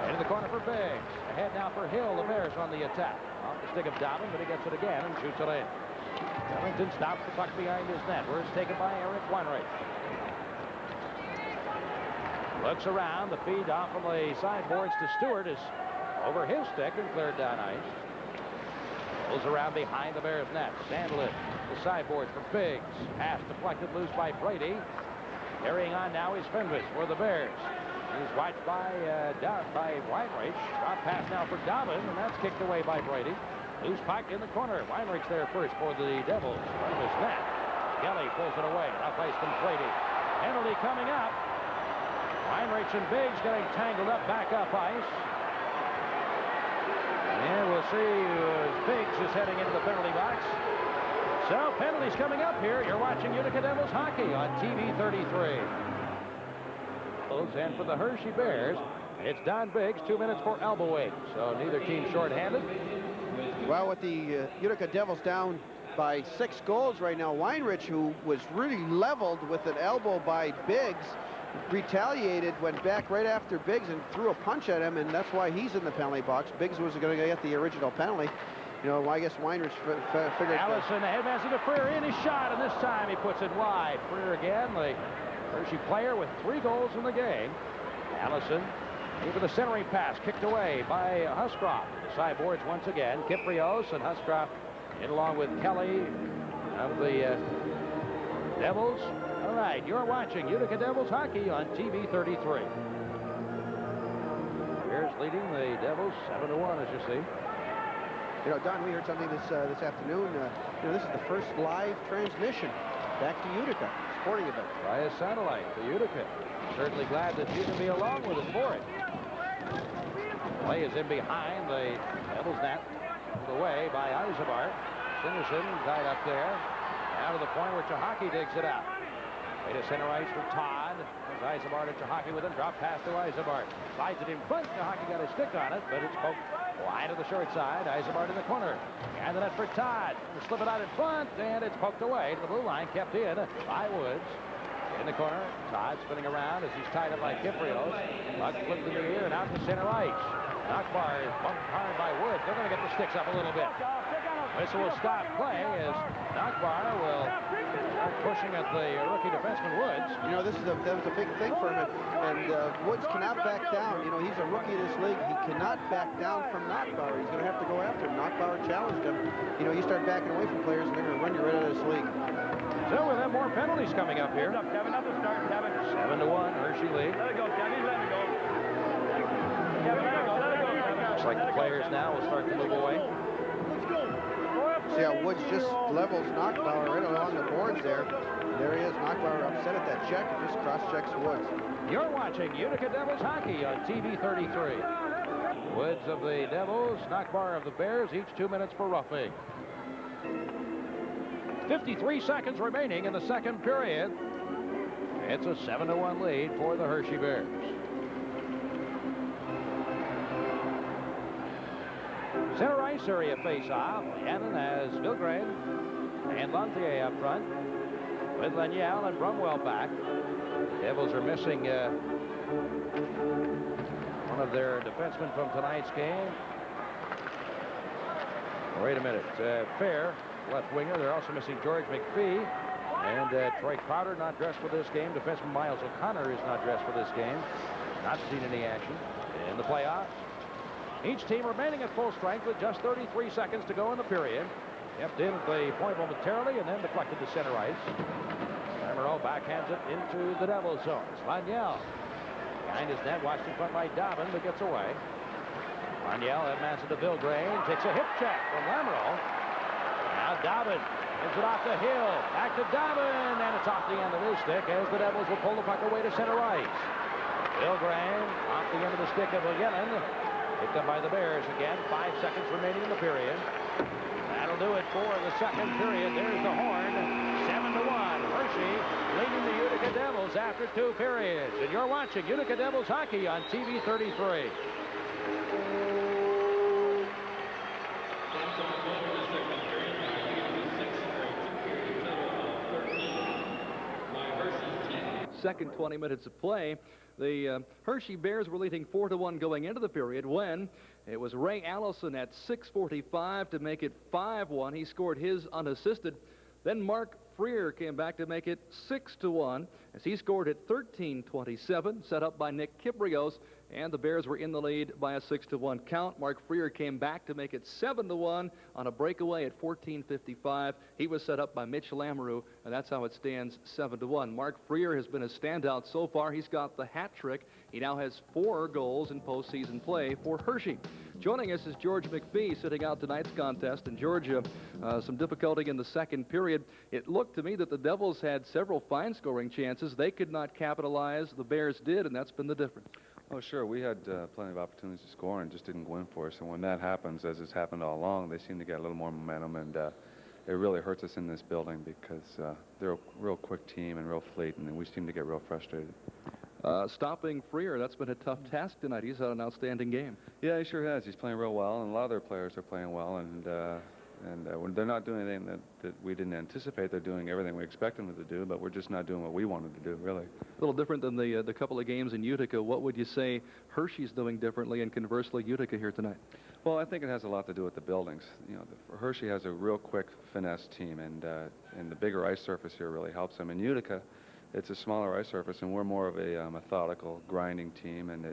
A: Into the corner for Biggs. Ahead now for Hill, the Bears on the attack. Off the stick of Dobbin, but he gets it again and shoots it in. Billington stops the puck behind his net, where it's taken by Eric Weinreich. Looks around, the feed off from the sideboards to Stewart is over his stick and cleared down ice. Pulls around behind the Bears net. Sandlin, the sideboard for Biggs. Pass deflected loose by Brady. Carrying on now is Fenwick for the Bears. He's watched by Weinreich. Drop pass now for Dobbin, and that's kicked away by Brady. Loose puck in the corner. Weinreich there first for the Devils. Front of his net. Kelly pulls it away. Up ice from Brady. Penalty coming up. Weinreich and Biggs getting tangled up back up ice. And we'll see Biggs is heading into the penalty box. So penalties coming up here. You're watching Utica Devils hockey on TV 33. And for the Hershey Bears, it's Don Biggs, 2 minutes for elbowing. So neither team shorthanded.
B: Well, with the Utica Devils down by 6 goals right now, Weinreich, who was really leveled with an elbow by Biggs, retaliated, went back right after Biggs and threw a punch at him, and that's why he's in the penalty box. Biggs was going to get the original penalty. You know, I guess Weinreich figured...
A: Allison, the headmaster to Frere in his shot, and this time he puts it wide. Frere again, the Hershey player with 3 goals in the game. Allison over the centering pass, kicked away by Huscroft. The side boards once again. Kiprios and Huscroft in along with Kelly of the Devils. All right, you're watching Utica Devils hockey on TV 33. Bears leading the Devils 7-1, as you see.
B: You know, Don, we heard something this afternoon. You know, this is the first live transmission back to Utica sporting event.
A: Via satellite to Utica. Certainly glad that you can be along with us for it. Play is in behind the Devils net. Pulled away by Eisenbart. Sinderson tied up there. Out of the point where Chahaki digs it out. Way to center ice for Todd. There's Eisenbart and Chahaki with him. Drop pass to Eisenbart. Slides it in front. Chahaki got a stick on it, but it's poked wide to the short side. Eisenbart in the corner. And the net for Todd. Slip it out in front, and it's poked away to the blue line. Kept in by Woods. In the corner. Todd spinning around as he's tied up by Kiprios. Puck flipped in the air and out to center ice. Knockbar is bumped hard by Woods. They're going to get the sticks up a little bit. Whistle will stop play as Knockbar will start pushing at the rookie defenseman Woods.
B: You know, that was a big thing for him, and Woods cannot back down. You know, he's a rookie in this league. He cannot back down from Knockbauer. He's going to have to go after him. Knockbauer challenged him. You know, you start backing away from players, and they're going to run you right out of this league.
A: So we'll have more penalties coming up here.
H: Up, Kevin, up the start, Kevin.
A: 7-1, Hershey lead.
H: Let it go, Kevin, let it go. Kevin, let it go, let it go, Kevin.
A: Looks like the players now will start to move away.
B: See how Woods just levels Knockbauer right along the boards there. There he is. Knockbauer upset at that check and just cross-checks Woods.
A: You're watching Utica Devils hockey on TV 33. Woods of the Devils, Knockbar of the Bears, each 2 minutes for roughing. 53 seconds remaining in the second period. It's a 7-1 lead for the Hershey Bears. Center ice area face-off. Hannon has Vilgrain and Lantier up front with Laniel and Brumwell back. Devils are missing one of their defensemen from tonight's game. Wait a minute. Fair, left winger. They're also missing George McPhee. And Troy Crowder not dressed for this game. Defenseman Miles O'Connor is not dressed for this game. Not seen any action in the playoffs. Each team remaining at full strength with just 33 seconds to go in the period. Kept in at the point momentarily and then deflected to center ice. Lamoureux backhands it into the Devils zone. Laniel behind his net, watched in front by Dobbin, but gets away. Laniel advances to Vilgrain, takes a hip check from Lamoureux. Now Dobbin gives it off the hill. Back to Dobbin, and it's off the end of his stick as the Devils will pull the puck away to center ice. Vilgrain off the end of the stick of Yellen. Picked up by the Bears again. 5 seconds remaining in the period. That'll do it for the second period. There's the horn. 7-1. Hershey leading the Utica Devils after 2 periods. And you're watching Utica Devils hockey on TV 33.
F: Second 20 minutes of play. The Hershey Bears were leading 4-1 going into the period when it was Ray Allison at 6:45 to make it 5-1. He scored his unassisted. Then Mark Freer came back to make it 6-1 as he scored at 13:27, set up by Nick Kiprios, and the Bears were in the lead by a 6-1 count. Mark Freer came back to make it 7-1 on a breakaway at 14:55. He was set up by Mitch Lamoureux, and that's how it stands 7-1. Mark Freer has been a standout so far. He's got the hat trick. He now has 4 goals in postseason play for Hershey. Joining us is George McPhee sitting out tonight's contest. And George, some difficulty in the second period. It looked to me that the Devils had several fine scoring chances. They could not capitalize. The Bears did, and that's been the difference.
I: Oh, sure. We had plenty of opportunities to score and just didn't go in for us. And when that happens, as it's happened all along, they seem to get a little more momentum. And it really hurts us in this building because they're a real quick team and real fleet, and we seem to get real frustrated.
F: Stopping Freer, that's been a tough task tonight. He's had an outstanding game.
I: Yeah, he sure has. He's playing real well, and a lot of their players are playing well. And when they're not doing anything that we didn't anticipate, they're doing everything we expect them to do, but we're just not doing what we wanted to do, really.
F: A little different than the couple of games in Utica. What would you say Hershey's doing differently, and conversely, Utica here tonight?
I: Well, I think it has a lot to do with the buildings. You know, Hershey has a real quick finesse team, and the bigger ice surface here really helps them. In Utica, it's a smaller ice surface, and we're more of a methodical, grinding team, and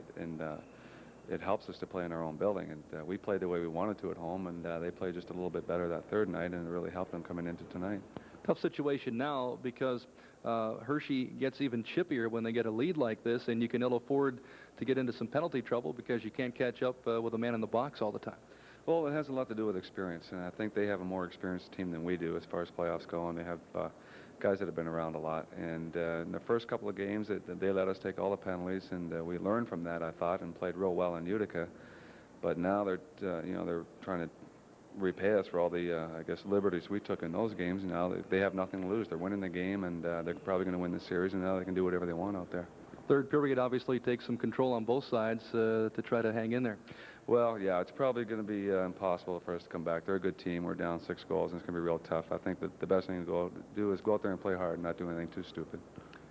I: it helps us to play in our own building. And we played the way we wanted to at home, and they played just a little bit better that third night, and it really helped them coming into tonight.
F: Tough situation now because Hershey gets even chippier when they get a lead like this, and you can ill afford to get into some penalty trouble because you can't catch up with a man in the box all the time.
I: Well, it has a lot to do with experience, and I think they have a more experienced team than we do as far as playoffs go, and they have guys that have been around a lot. And in the first couple of games, they let us take all the penalties, and we learned from that, I thought, and played real well in Utica. But now they're trying to repay us for all the, I guess, liberties we took in those games. Now they have nothing to lose. They're winning the game, and they're probably going to win the series, and now they can do whatever they want out there.
F: Third period obviously takes some control on both sides to try to hang in there.
I: Well, yeah, it's probably going to be impossible for us to come back. They're a good team. We're down 6 goals, and it's going to be real tough. I think that the best thing to do is go out there and play hard and not do anything too stupid.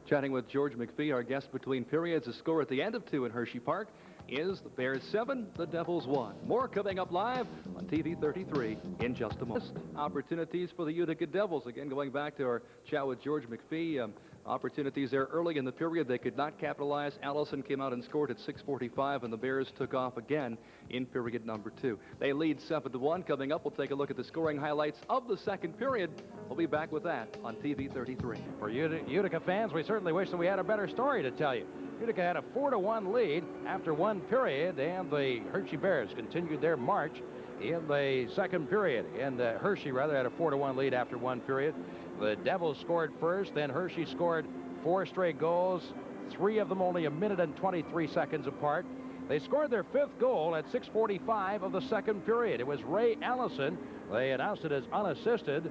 F: Chatting with George McPhee, our guest between periods. The score at the end of 2 in Hershey Park is the Bears 7, the Devils 1. More coming up live on TV 33 in just a moment. Opportunities for the Utica Devils. Again, going back to our chat with George McPhee. Opportunities there early in the period. They could not capitalize. Allison came out and scored at 6:45, and the Bears took off again in period number 2. They lead 7-1. Coming up, we'll take a look at the scoring highlights of the second period. We'll be back with that on TV 33.
A: For Utica fans, we certainly wish that we had a better story to tell you. Utica had a 4-1 lead after 1 period, and the Hershey Bears continued their march in the second period. And Hershey, rather, had a 4-1 lead after 1 period. The Devils scored first, then Hershey scored 4 straight goals, 3 of them only a minute and 23 seconds apart. They scored their 5th goal at 6:45 of the second period. It was Ray Allison. They announced it as unassisted,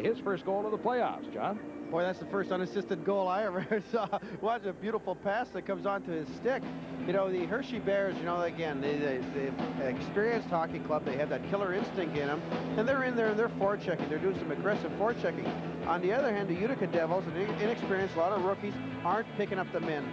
A: his first goal of the playoffs. John?
B: Boy, that's the first unassisted goal I ever saw. Watch a beautiful pass that comes onto his stick. You know, the Hershey Bears, you know, again, they're an experienced hockey club. They have that killer instinct in them, and they're in there and they're forechecking. They're doing some aggressive forechecking. On the other hand, the Utica Devils, an inexperienced, a lot of rookies, aren't picking up the men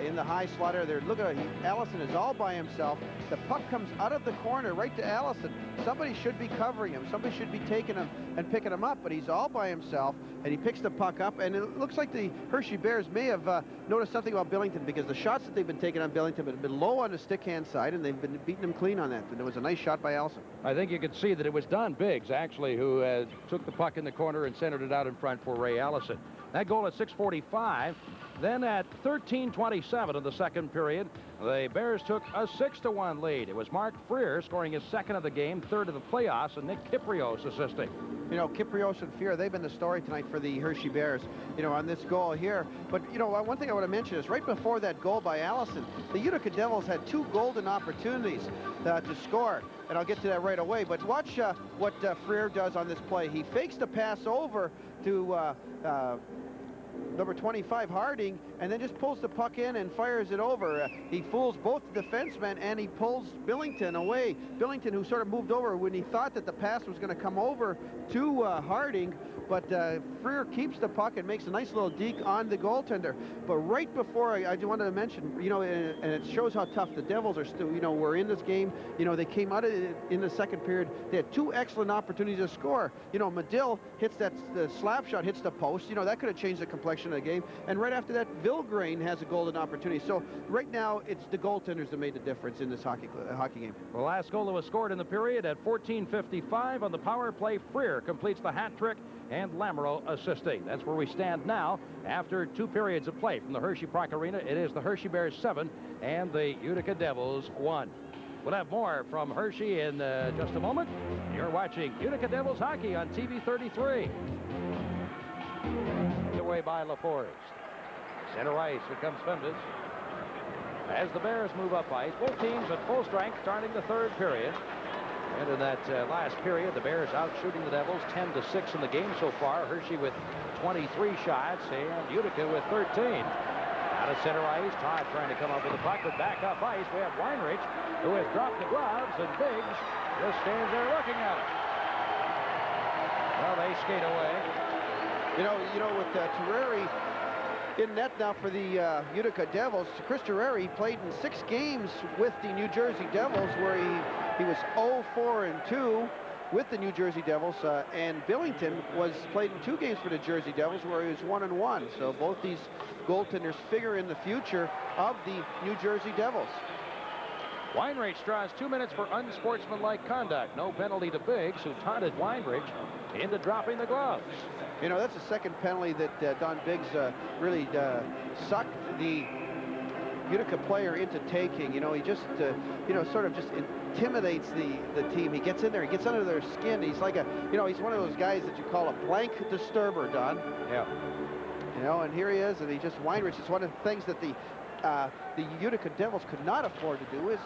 B: in the high slaughter. They're looking at Allison is all by himself. The puck comes out of the corner right to Allison. Somebody should be covering him. Somebody should be taking him and picking him up, but he's all by himself, and he picks the puck up, and it looks like the Hershey Bears may have noticed something about Billington, because the shots that they've been taking on Billington have been low on the stick hand side, and they've been beating him clean on that. And it was a nice shot by Allison.
A: I think you could see that it was Don Biggs, actually, who took the puck in the corner and centered it out in front for Ray Allison. That goal at 6:45. Then at 13:27 of the second period, the Bears took a 6-1 lead. It was Mark Freer scoring his 2nd of the game, 3rd of the playoffs, and Nick Kiprios assisting.
B: You know, Kiprios and Freer, they've been the story tonight for the Hershey Bears, you know, on this goal here. But, you know, one thing I want to mention is right before that goal by Allison, the Utica Devils had 2 golden opportunities to score. And I'll get to that right away. But watch what Freer does on this play. He fakes the pass over to number 25, Harding, and then just pulls the puck in and fires it over. He fools both the defensemen, and he pulls Billington away. Billington, who sort of moved over when he thought that the pass was going to come over to Harding, but Freer keeps the puck and makes a nice little deke on the goaltender. But right before, I just wanted to mention, you know, and it shows how tough the Devils are still, you know, were in this game. You know, they came out of it in the second period. They had 2 excellent opportunities to score. You know, Medill hits the slap shot, hits the post. You know, that could have changed the complexion of the game. And right after that, Vilgrain has a golden opportunity. So right now, it's the goaltenders that made the difference in this hockey game.
A: The last goal that was scored in the period at 14:55 on the power play, Freer completes the hat trick, and Lamoureux assisting. That's where we stand now after 2 periods of play from the Hershey Park Arena. It is the Hershey Bears 7 and the Utica Devils 1. We'll have more from Hershey in just a moment. You're watching Utica Devils hockey on TV 33. Away by LaForest. Center ice, here comes Fendis. As the Bears move up ice, both teams at full strength starting the 3rd period. And in that last period, the Bears out shooting the Devils 10-6 in the game so far. Hershey with 23 shots and Utica with 13. Out of center ice, Todd trying to come up with the puck, but back up ice, we have Weinrich, who has dropped the gloves, and Biggs just stands there looking at it. Well, they skate away.
B: You know, with Terreri in net now for the Utica Devils, Chris Terreri played in 6 games with the New Jersey Devils, where he was 0-4-2. with the New Jersey Devils, and Billington played in 2 games for the Jersey Devils where he was 1-1. So both these goaltenders figure in the future of the New Jersey Devils.
A: Weinrich draws 2 minutes for unsportsmanlike conduct. No penalty to Biggs, who taunted Weinrich into dropping the gloves.
B: You know, that's the second penalty that Don Biggs really sucked the Utica player into taking. You know, he just, you know, sort of just intimidates the team. He gets in there, he gets under their skin. He's like a, you know, he's one of those guys that you call a blank disturber, Don.
A: Yeah.
B: You know, and here he is, and he just, Weinrich is one of the things that the Utica Devils could not afford to do is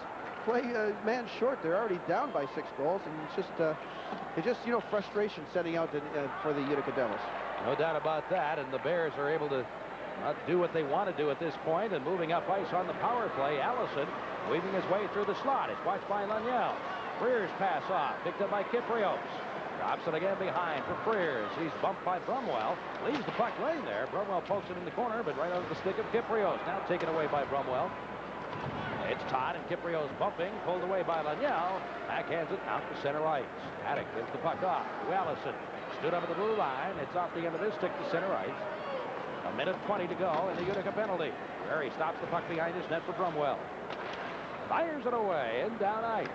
B: play a man short. They're already down by 6 goals, and it's just, you know, frustration setting out for the Utica Devils.
A: No doubt about that, and the Bears are able to do what they want to do at this point, and moving up ice on the power play. Allison weaving his way through the slot. It's watched by Laniel. Frears pass off, picked up by Kiprios. Drops it again behind for Frears. He's bumped by Brumwell. Leaves the puck laying there. Brumwell pokes it in the corner, but right over the stick of Kiprios. Now taken away by Brumwell. It's Todd, and Kiprios bumping, pulled away by Laniel. Backhands it out to center ice. Haddock gives the puck off to Allison. Stood up at the blue line. It's off the end of his stick to center ice. 1:20 to go in the Utica penalty. Barry stops the puck behind his net for Brumwell. Fires it away and down ice.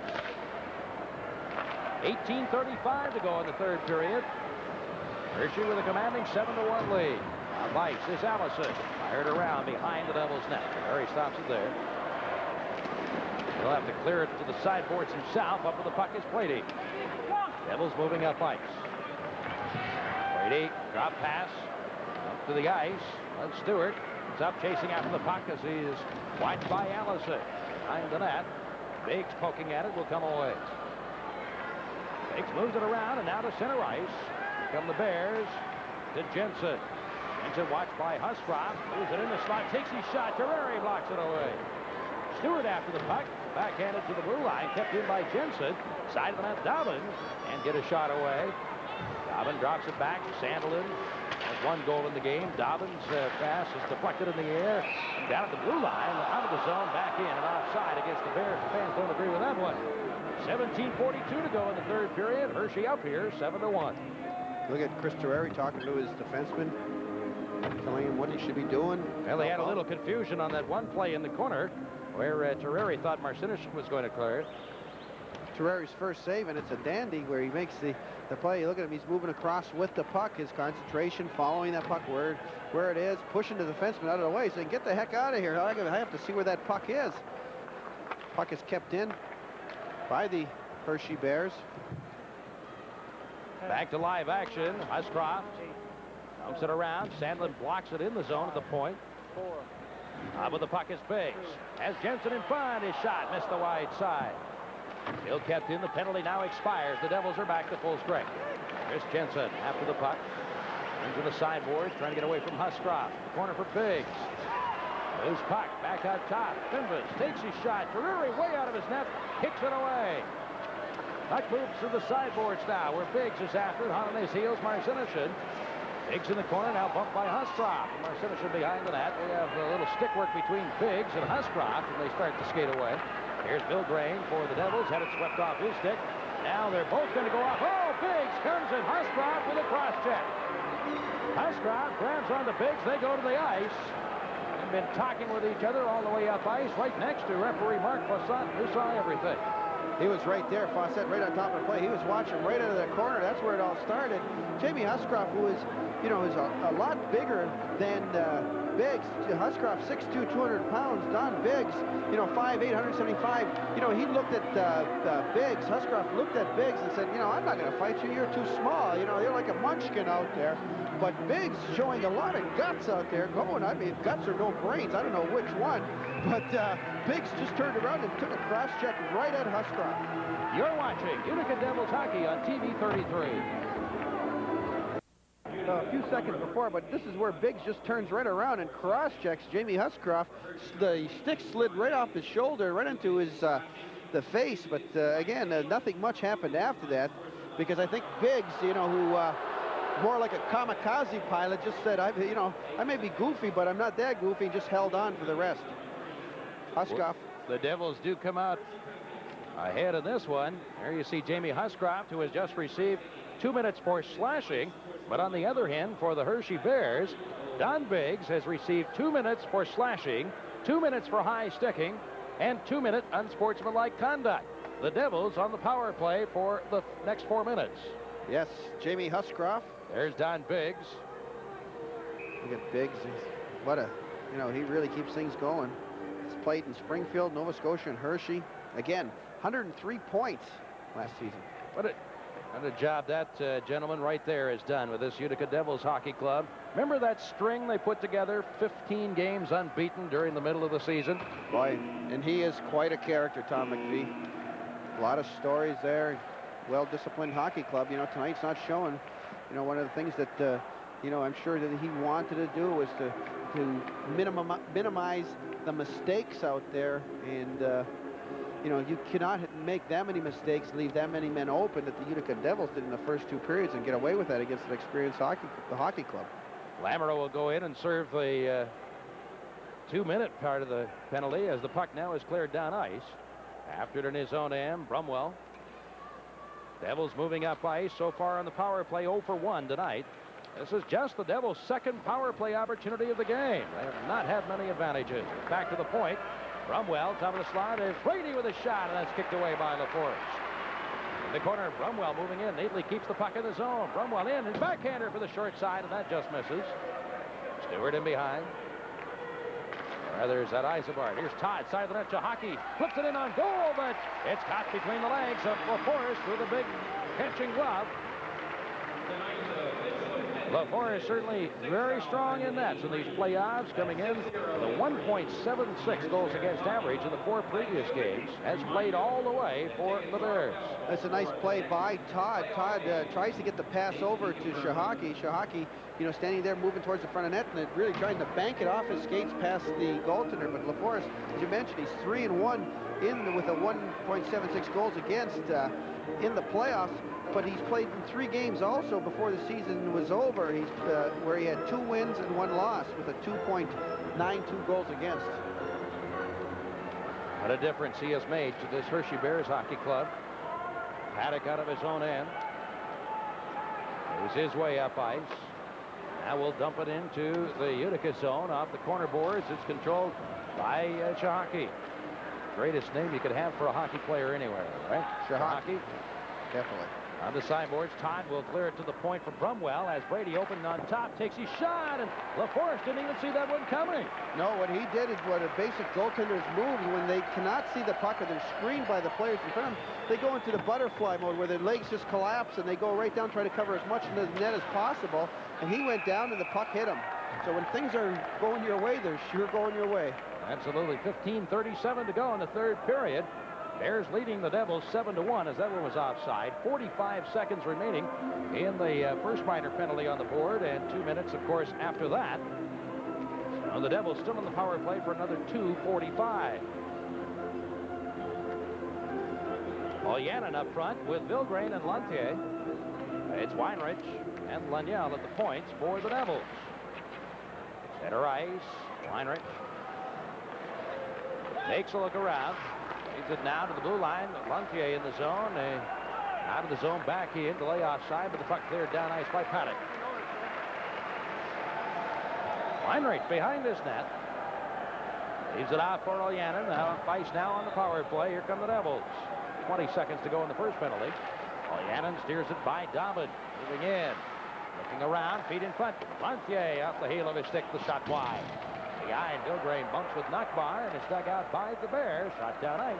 A: 18:35 to go in the 3rd period. Hershey with a commanding 7-1 lead. On ice is Allison. Fired around behind the Devils' net. Barry stops it there. He'll have to clear it to the sideboards himself. Up with the puck is Brady. Devils moving up ice. Brady, drop pass. Up to the ice. Stewart is up chasing after the puck as he is watched by Allison. Behind the net. Biggs poking at it, will come away. Biggs moves it around and now to center ice. Here come the Bears to Jensen. Jensen watched by Huscroft. Moves it in the slot, takes his shot. Terreri blocks it away. Stewart after the puck. Backhanded to the blue line, kept in by Jensen. Side of the net, Dobbin, and get a shot away. Dobbin drops it back. Sandelin has 1 goal in the game. Dobbin's pass is deflected in the air. Down at the blue line, out of the zone, back in and offside against the Bears. The fans don't agree with that one. 17:42 to go in the 3rd period. Hershey up here, 7-1.
B: Look at Chris Terreri talking to his defenseman, telling him what he should be doing.
A: Well, they had a little confusion on that one play in the corner where Terreri thought Marcinich was going to clear it.
B: Terreri's first save, and it's a dandy where he makes the play. Look at him, he's moving across with the puck. His concentration, following that puck where it is, pushing the defenseman out of the way, saying, get the heck out of here. I have to see where that puck is. Puck is kept in by the Hershey Bears.
A: Back to live action. Huscroft dumps it around. Sandlin blocks it in the zone at the point. With the puck is Biggs. Has Jensen in front. His shot missed the wide side. Still kept in. The penalty now expires. The Devils are back to full strength. Here's Jensen after the puck. Into the sideboards, trying to get away from Huscroft. Corner for Biggs. Loose puck back out top. Finvis takes his shot. Terreri way out of his net. Kicks it away. Puck moves to the sideboards now, where Biggs is after it. Hot on his heels, Marcinich. Biggs in the corner, now bumped by Huscroft. Marcinich behind the net. We have a little stick work between Biggs and Huscroft, and they start to skate away. Here's Bill Grain for the Devils. Had it swept off his stick. Now they're both going to go off. Oh, Biggs comes in. Huscroft with a cross check. Huscroft grabs onto Biggs. They go to the ice. They've been talking with each other all the way up ice, right next to referee Mark Fossett, who saw everything.
B: He was right there, Fossett, right on top of the play. He was watching right out of the corner. That's where it all started. Jamie Huscroft, who is, you know, is a lot bigger than Biggs. Huscroft, 6'2", 200 pounds. Don Biggs, you know, 5'8", 175. You know, he looked at Biggs. Huscroft looked at Biggs and said, you know, I'm not going to fight you. You're too small. You know, you're like a munchkin out there. But Biggs showing a lot of guts out there going. I mean, guts or no brains. I don't know which one. But Biggs just turned around and took a cross check right at Huscroft.
A: You're watching Utica Devils hockey on TV 33.
B: A few seconds before, but this is where Biggs just turns right around and cross-checks Jamie Huscroft. The stick slid right off his shoulder, right into his the face. But again, nothing much happened after that, because I think Biggs, you know, who more like a kamikaze pilot, just said, you know, I may be goofy, but I'm not that goofy. Just held on for the rest. Huscroft.
A: The Devils do come out ahead in this one. There you see Jamie Huscroft, who has just received 2 minutes for slashing. But on the other hand, for the Hershey Bears, Don Biggs has received 2 minutes for slashing, 2 minutes for high sticking, and 2-minute unsportsmanlike conduct. The Devils on the power play for the next 4 minutes.
B: Yes, Jamie Huscroft.
A: There's Don Biggs.
B: Look at Biggs. What a, he really keeps things going. He's played in Springfield, Nova Scotia, and Hershey. Again, 103 points last season.
A: What a job that gentleman right there has done with this Utica Devils hockey club. Remember that string they put together, 15 games unbeaten during the middle of the season?
B: Boy, and he is quite a character, Tom McPhee. A lot of stories there. Well-disciplined hockey club. Tonight's not showing. One of the things that, I'm sure that he wanted to do was to minimize the mistakes out there. And, you cannot make that many mistakes, leave that many men open that the Utica Devils did in the first 2 periods and get away with that against an experienced hockey club.
A: Lamoureux will go in and serve the 2-minute part of the penalty as the puck now is cleared down ice. After it in his own end, Brumwell. Devils moving up ice so far on the power play, 0 for 1 tonight. This is just the Devils' second power play opportunity of the game. They have not had many advantages. Back to the point. Brumwell, top of the slot, is Brady with a shot, and that's kicked away by LaForest. In the corner, Brumwell moving in, neatly keeps the puck in the zone. Brumwell in, his backhander for the short side, and that just misses. Stewart in behind. There's that Isabard. Here's Todd, side of the net to Hockey. Flips it in on goal, but it's caught between the legs of LaForest with a big catching glove. LaForest certainly very strong in nets in these playoffs, coming in the 1.76 goals against average in the 4 previous games. Has played all the way for the Bears.
B: That's a nice play by Todd. Todd tries to get the pass over to Shahaki. Shahaki, standing there moving towards the front of net and really trying to bank it off his skates past the goaltender. But LaForest, as you mentioned, he's 3-1 with a 1.76 goals against in the playoffs. But he's played in 3 games also before the season was over. He's where he had 2 wins and 1 loss with a 2.92 goals against.
A: What a difference he has made to this Hershey Bears hockey club. Paddock out of his own end. Moves his way up ice. Now we'll dump it into the Utica zone off the corner boards. It's controlled by Shahaki. Greatest name you could have for a hockey player anywhere, right?
B: Shahaki. Definitely.
A: On the sideboards, Todd will clear it to the point for Brumwell as Brady opened on top, takes his shot, and LaForest didn't even see that one coming.
B: No, what he did is what a basic goaltender's moves when they cannot see the puck or they're screened by the players in front of them. They go into the butterfly mode where their legs just collapse and they go right down, try to cover as much in the net as possible. And he went down and the puck hit him. So when things are going your way, they're sure going your way.
A: Absolutely. 15:37 to go in the 3rd period. Bears leading the Devils 7-1 as that one was offside. 45 seconds remaining in the first minor penalty on the board, and 2 minutes, of course, after that. So the Devils still on the power play for another 2:45. Olyanin up front with Vilgrain and Lantier. It's Weinrich and Laniel at the points for the Devils. Center ice, Weinrich takes a look around. Leads it now to the blue line. Lantier in the zone. Out of the zone, back in to lay offside, but the puck cleared down ice by Paddock. Weinrich behind this net. Leaves it out for Olyanin. Now ice now on the power play. Here come the Devils. 20 seconds to go in the first penalty. Olyanin steers it by Dobbin. Moving in. Looking around. Feet in front. Lantier off the heel of his stick. The shot wide. Behind, Vilgrain bumps with Nockbar, and it's dug out by the Bears. Shot down ice.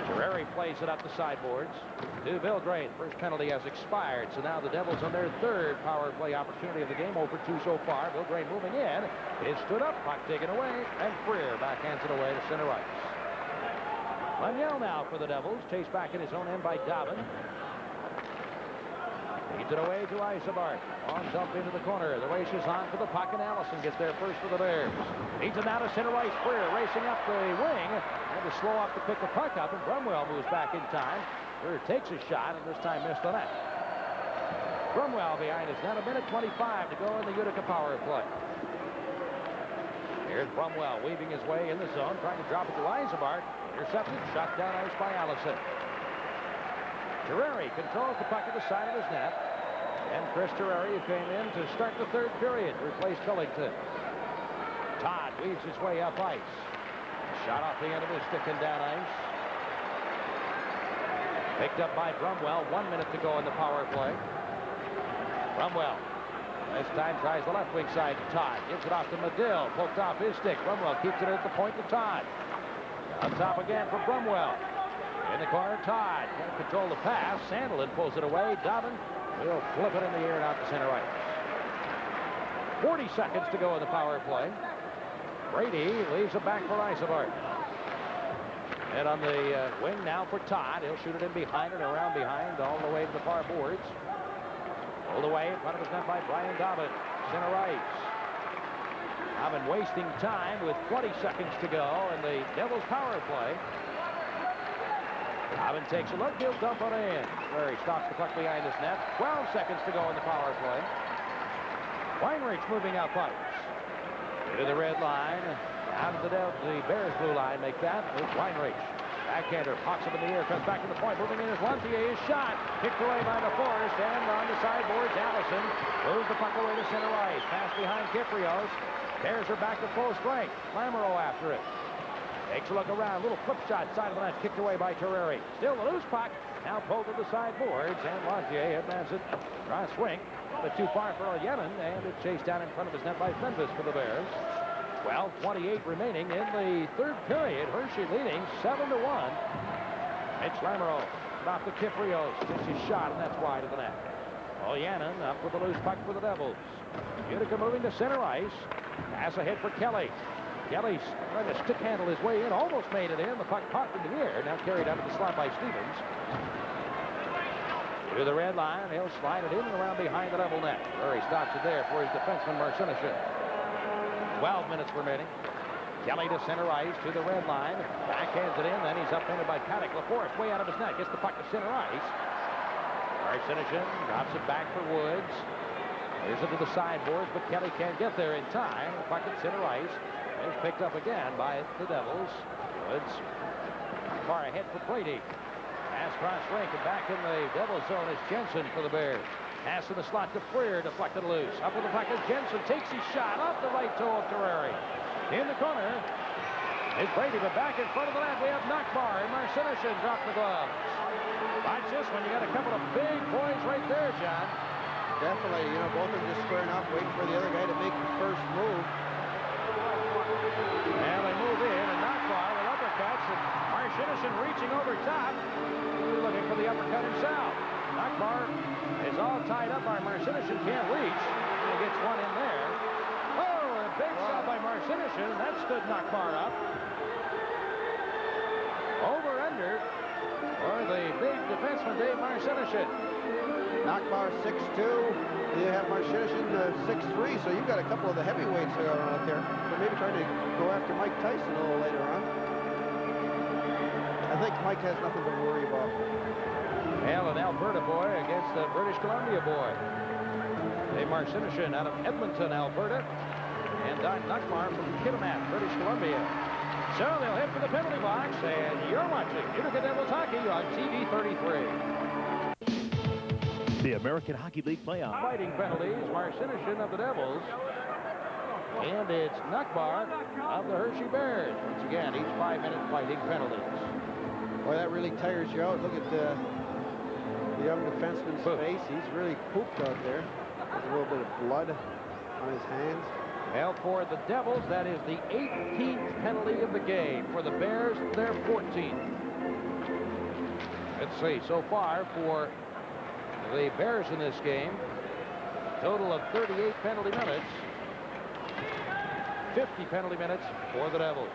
A: Terreri plays it up the sideboards to Vilgrain. First penalty has expired, so now the Devils on their 3rd power play opportunity of the game. 0 for 2 so far. Vilgrain moving in. It stood up, puck taken away, and Freer backhands it away to center ice. Laniel now for the Devils. Chased back in his own end by Dobbin. Leads it away to Isabart. On dump into the corner. The race is on for the puck, and Allison gets there first for the Bears. Leads it now to center ice. Freer racing up the wing. Had to slow up to pick the puck up, and Brumwell moves back in time. Freer takes a shot, and this time missed the net. Brumwell behind us. Now 1:25 to go in the Utica power play. Here's Brumwell weaving his way in the zone, trying to drop it to Eisenbart. Intercepted, shot down ice by Allison. Terreri controls the puck at the side of his net. And Chris Terreri, who came in to start the third period, replaced Billington. Todd weaves his way up ice. Shot off the end of his stick and down ice. Picked up by Brumwell. 1 minute to go in the power play. Brumwell this time tries the left wing side to Todd. Gives it off to Medill. Poked off his stick. Brumwell keeps it at the point to Todd. On top again for Brumwell. In the corner, Todd can't control the pass. Sandelin pulls it away. Dobbin will flip it in the air and out to center ice. 40 seconds to go in the power play. Brady leaves it back for Eisenbart. And on the wing now for Todd. He'll shoot it in behind and around behind all the way to the far boards. Pulled away in front of his net by Brian Dobbin. Center ice. Dobbin wasting time with 20 seconds to go in the Devils power play. Dobbin takes a look. He'll dump it in. Where he stops the puck behind his net. 12 seconds to go in the power play. Weinreich moving up ice. To the red line. Down to the Bears blue line. Make that with Weinreich. Backhander pops up in the air. Comes back to the point. Moving in is Lantier. His shot. Kicked away by the Forest. And on the sideboards, Allison moves the puck away to center ice. Pass behind Kiprios. Bears are back to full strength. Lamoureux after it. Takes a look around. Little flip shot. Side of the net. Kicked away by Terreri. Still the loose puck. Now pulled to the sideboards. And Lantier advances it. Try a swing. But too far for Yenin. And it chased down in front of his net by Fenves for the Bears. 12:28 remaining in the third period. Hershey leading 7-1. Mitch Lamoureux off the Kiprios. Gets his shot, and that's wide of the net. Yenin up with the loose puck for the Devils. Utica moving to center ice. Pass ahead for Kelly. Kelly's trying to stick handle his way in. Almost made it in. The puck caught in the air. Now carried out of the slot by Stevens. To the red line. He'll slide it in and around behind the Devil net. Where he stops it there for his defenseman, Marcinishyn. 12 minutes remaining. Kelly to center ice to the red line. Backhands it in. Then he's upended by Paddock. LaForest way out of his net. Gets the puck to center ice. Marcinishyn drops it back for Woods. Here's it to the sideboards, but Kelly can't get there in time. The puck at center ice is picked up again by the Devils. Woods far ahead for Brady. Pass cross rink, and back in the Devils zone is Jensen for the Bears. Pass to the slot to Freer, deflected loose. Up with the puck is Jensen, takes his shot off the right toe of Terreri. In the corner is Brady, but back in front of the net we have Nockbar, and Marcinishyn dropped the gloves. Watch this one, you got a couple of big boys right there, John.
B: Definitely, you know, both of them just squaring up, waiting for the other guy to make the first move.
A: And they move in, and Nockbar with uppercuts, and Marcinishyn reaching over top, looking for the uppercut himself. Nockbar is all tied up by Marcinishyn, can't reach. He gets one in there. Oh, a big shot by Marcinishyn. That stood Nockbar up. Over under for the big defenseman, Dave Marcinishyn.
B: Nockbar 6'2". You have Marcinishyn 6'3", so you've got a couple of the heavyweights out there. So maybe trying to go after Mike Tyson a little later on. I think Mike has nothing to worry about.
A: Well, an Alberta boy against a British Columbia boy. Dave Marcinishyn out of Edmonton, Alberta. And Don Nockbar from Kitimat, British Columbia. So they'll head for the penalty box, and you're watching Utica Devils hockey on TV 33.
D: The American Hockey League playoff.
A: Fighting penalties, Marcinishyn of the Devils. And it's Nockbar of the Hershey Bears. Once again, each 5-minute fighting penalties.
B: Boy, that really tires you out. Look at the young defenseman's face. He's really pooped out there. There's a little bit of blood on his hands.
A: Well, for the Devils, that is the 18th penalty of the game. For the Bears, their 14th. Let's see, so far for the Bears in this game, total of 38 penalty minutes, 50 penalty minutes for the Devils.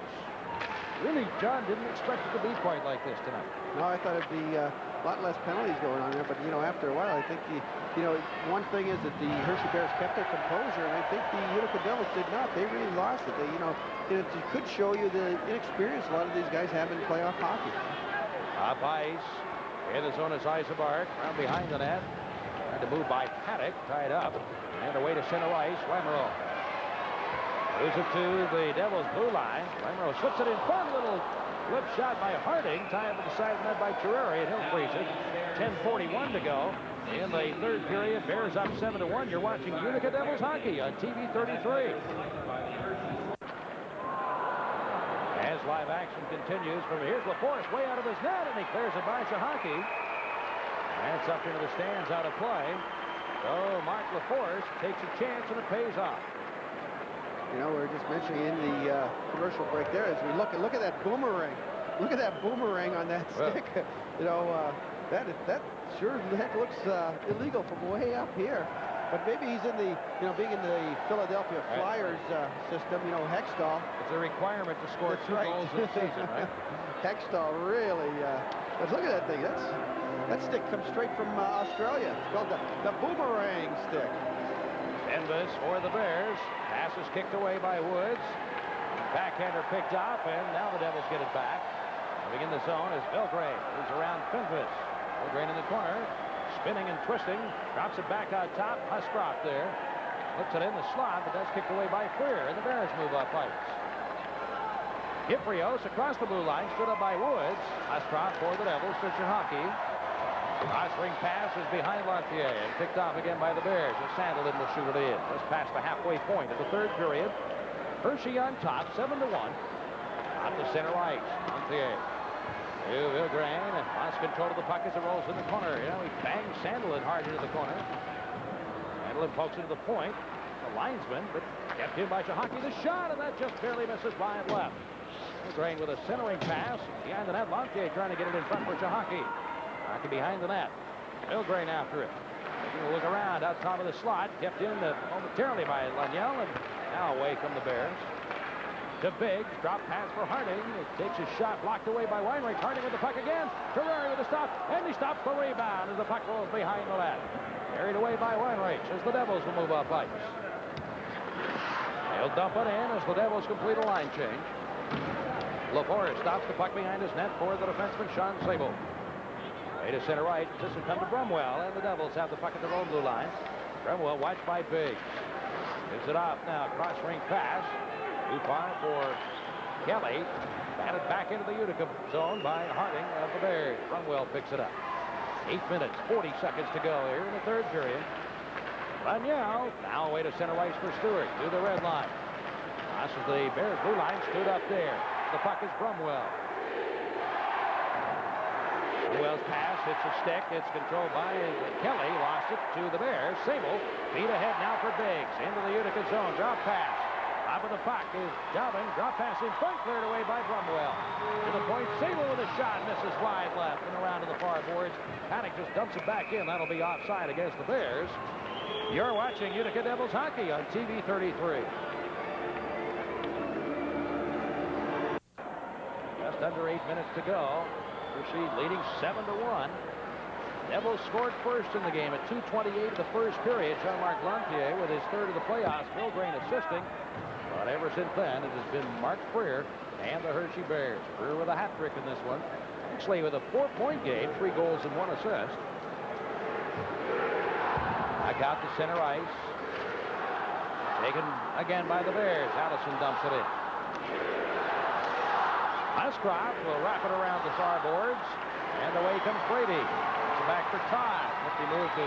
A: Really, John didn't expect it to be quite like this tonight.
B: No, I thought it'd be a lot less penalties going on there, but, you know, after a while, I think, one thing is that the Hershey Bears kept their composure, and I think the Utica Devils did not. They really lost it. It could show you the inexperience a lot of these guys have in playoff hockey.
A: Up ice. In the zone is Eisenbart. Around behind the net. Trying to move by Paddock. Tied up. And away to center ice. Lamoureux. Moves it to the Devils' blue line. Lamoureux slips it in front. Little flip shot by Harding. Tied to the side of the net by Terreri, and he'll freeze it. 10:41 to go in the third period. Bears up 7-1. You're watching Utica Devils hockey on TV 33. As live action continues from here's LaForce way out of his net, and he clears it by Shahaki. That's up into the stands, out of play. So Mark LaForce takes a chance, and it pays off.
B: You know, we were just mentioning in the commercial break there as we look at that boomerang. Look at that boomerang on that stick. You know, that sure heck looks illegal from way up here. But maybe he's in the, you know, being in the Philadelphia Flyers system, you know, Hextall.
A: It's a requirement to score two goals in the season, right?
B: Hextall really, but look at that thing. That stick comes straight from Australia. It's called the boomerang stick.
A: Envis for the Bears. Pass is kicked away by Woods. Backhander picked up, and now the Devils get it back. Moving in the zone is Vilgrain. Moves around Envis. Vilgrain in the corner. Spinning and twisting. Drops it back on top. Huskrop there. Puts it in the slot, but that's kicked away by Freer, and the Bears move up ice. Gyprios across the blue line. Stood up by Woods. Huskrop for the Devils to Shahaki. Cross-ring pass is behind Lantier and picked off again by the Bears. And Sandelin will shoot it in. Just past the halfway point of the third period. Hershey on top, 7-1. Out to center ice. Lantier. To Vilgrain, and lost control of the puck as it rolls in the corner. You know, he bangs Sandelin hard into the corner. Sandelin pokes into the point. The linesman, but kept in by Shahaki. The shot, and that just barely misses wide left. Vilgrain with a centering pass. Behind the net, Lantier trying to get it in front for Shahaki. Shahaki behind the net. Vilgrain after it. Taking a look around out top of the slot. Kept in momentarily by Laniel, and now away come the Bears. To Biggs, drop pass for Harding. It takes a shot blocked away by Weinreich. Harding with the puck again. Terreri with the stop, and he stops the rebound as the puck rolls behind the net. Carried away by Weinreich as the Devils will move up ice. They'll dump it in as the Devils complete a line change. LaForce stops the puck behind his net for the defenseman Sean Sable. Way to center right. This will come to Brumwell, and the Devils have the puck at their own blue line. Brumwell watched by Biggs. Gives it off now. Cross-ring pass. Too far for Kelly. Batted back into the Utica zone by Harding of the Bears. Brumwell picks it up. 8 minutes, 40 seconds to go here in the third period. Laniel now away to center ice for Stewart. To the red line. This is the Bears blue line. Stood up there. The puck is Brumwell. Brumwell's pass hits a stick. It's controlled by Kelly. Lost it to the Bears. Sable feed ahead now for Biggs. Into the Utica zone. Drop pass. Top of the puck is Dalvin. Drop pass in front, cleared away by Brumwell. To the point, Sable with a shot, misses wide left and around to the far boards. Paddock just dumps it back in. That'll be offside against the Bears. You're watching Utica Devils hockey on TV 33. Just under 8 minutes to go. Hershey leading 7-1. Devils scored first in the game at 2:28 of the first period. Jean-Marc Lantier with his third of the playoffs. Vilgrain assisting. But ever since then, it has been Mark Freer and the Hershey Bears. Freer with a hat trick in this one. Actually, with a 4-point game, 3 goals and 1 assist. Back out to center ice. Taken again by the Bears. Allison dumps it in. Huskrop will wrap it around the far boards. And away comes Brady. It's back for Todd. He moved to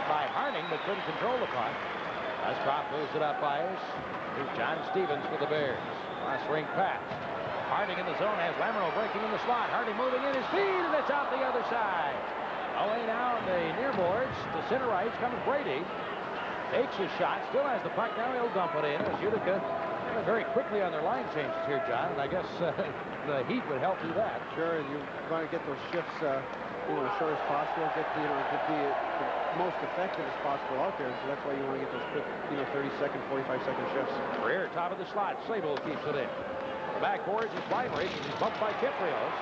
A: by Harding, but couldn't control the puck. Huskrop moves it up ice. Here's John Stevens for the Bears. Last ring pass. Harding in the zone has Lamoureux breaking in the slot. Harding moving in his speed, and it's out the other side. Away now in the near boards. To center ice comes Brady. Takes his shot. Still has the puck. Now he'll dump it in as Utica very quickly on their line changes here, John. And I guess the heat would help do that.
B: Sure, you want to get those shifts, as short as possible. Get the most effective as possible out there. So that's why you want to get those quick, 30-second, 45-second shifts.
A: Freer, top of the slot. Sable keeps it in. The backboards is Weinreich. He's bumped by Gyprios.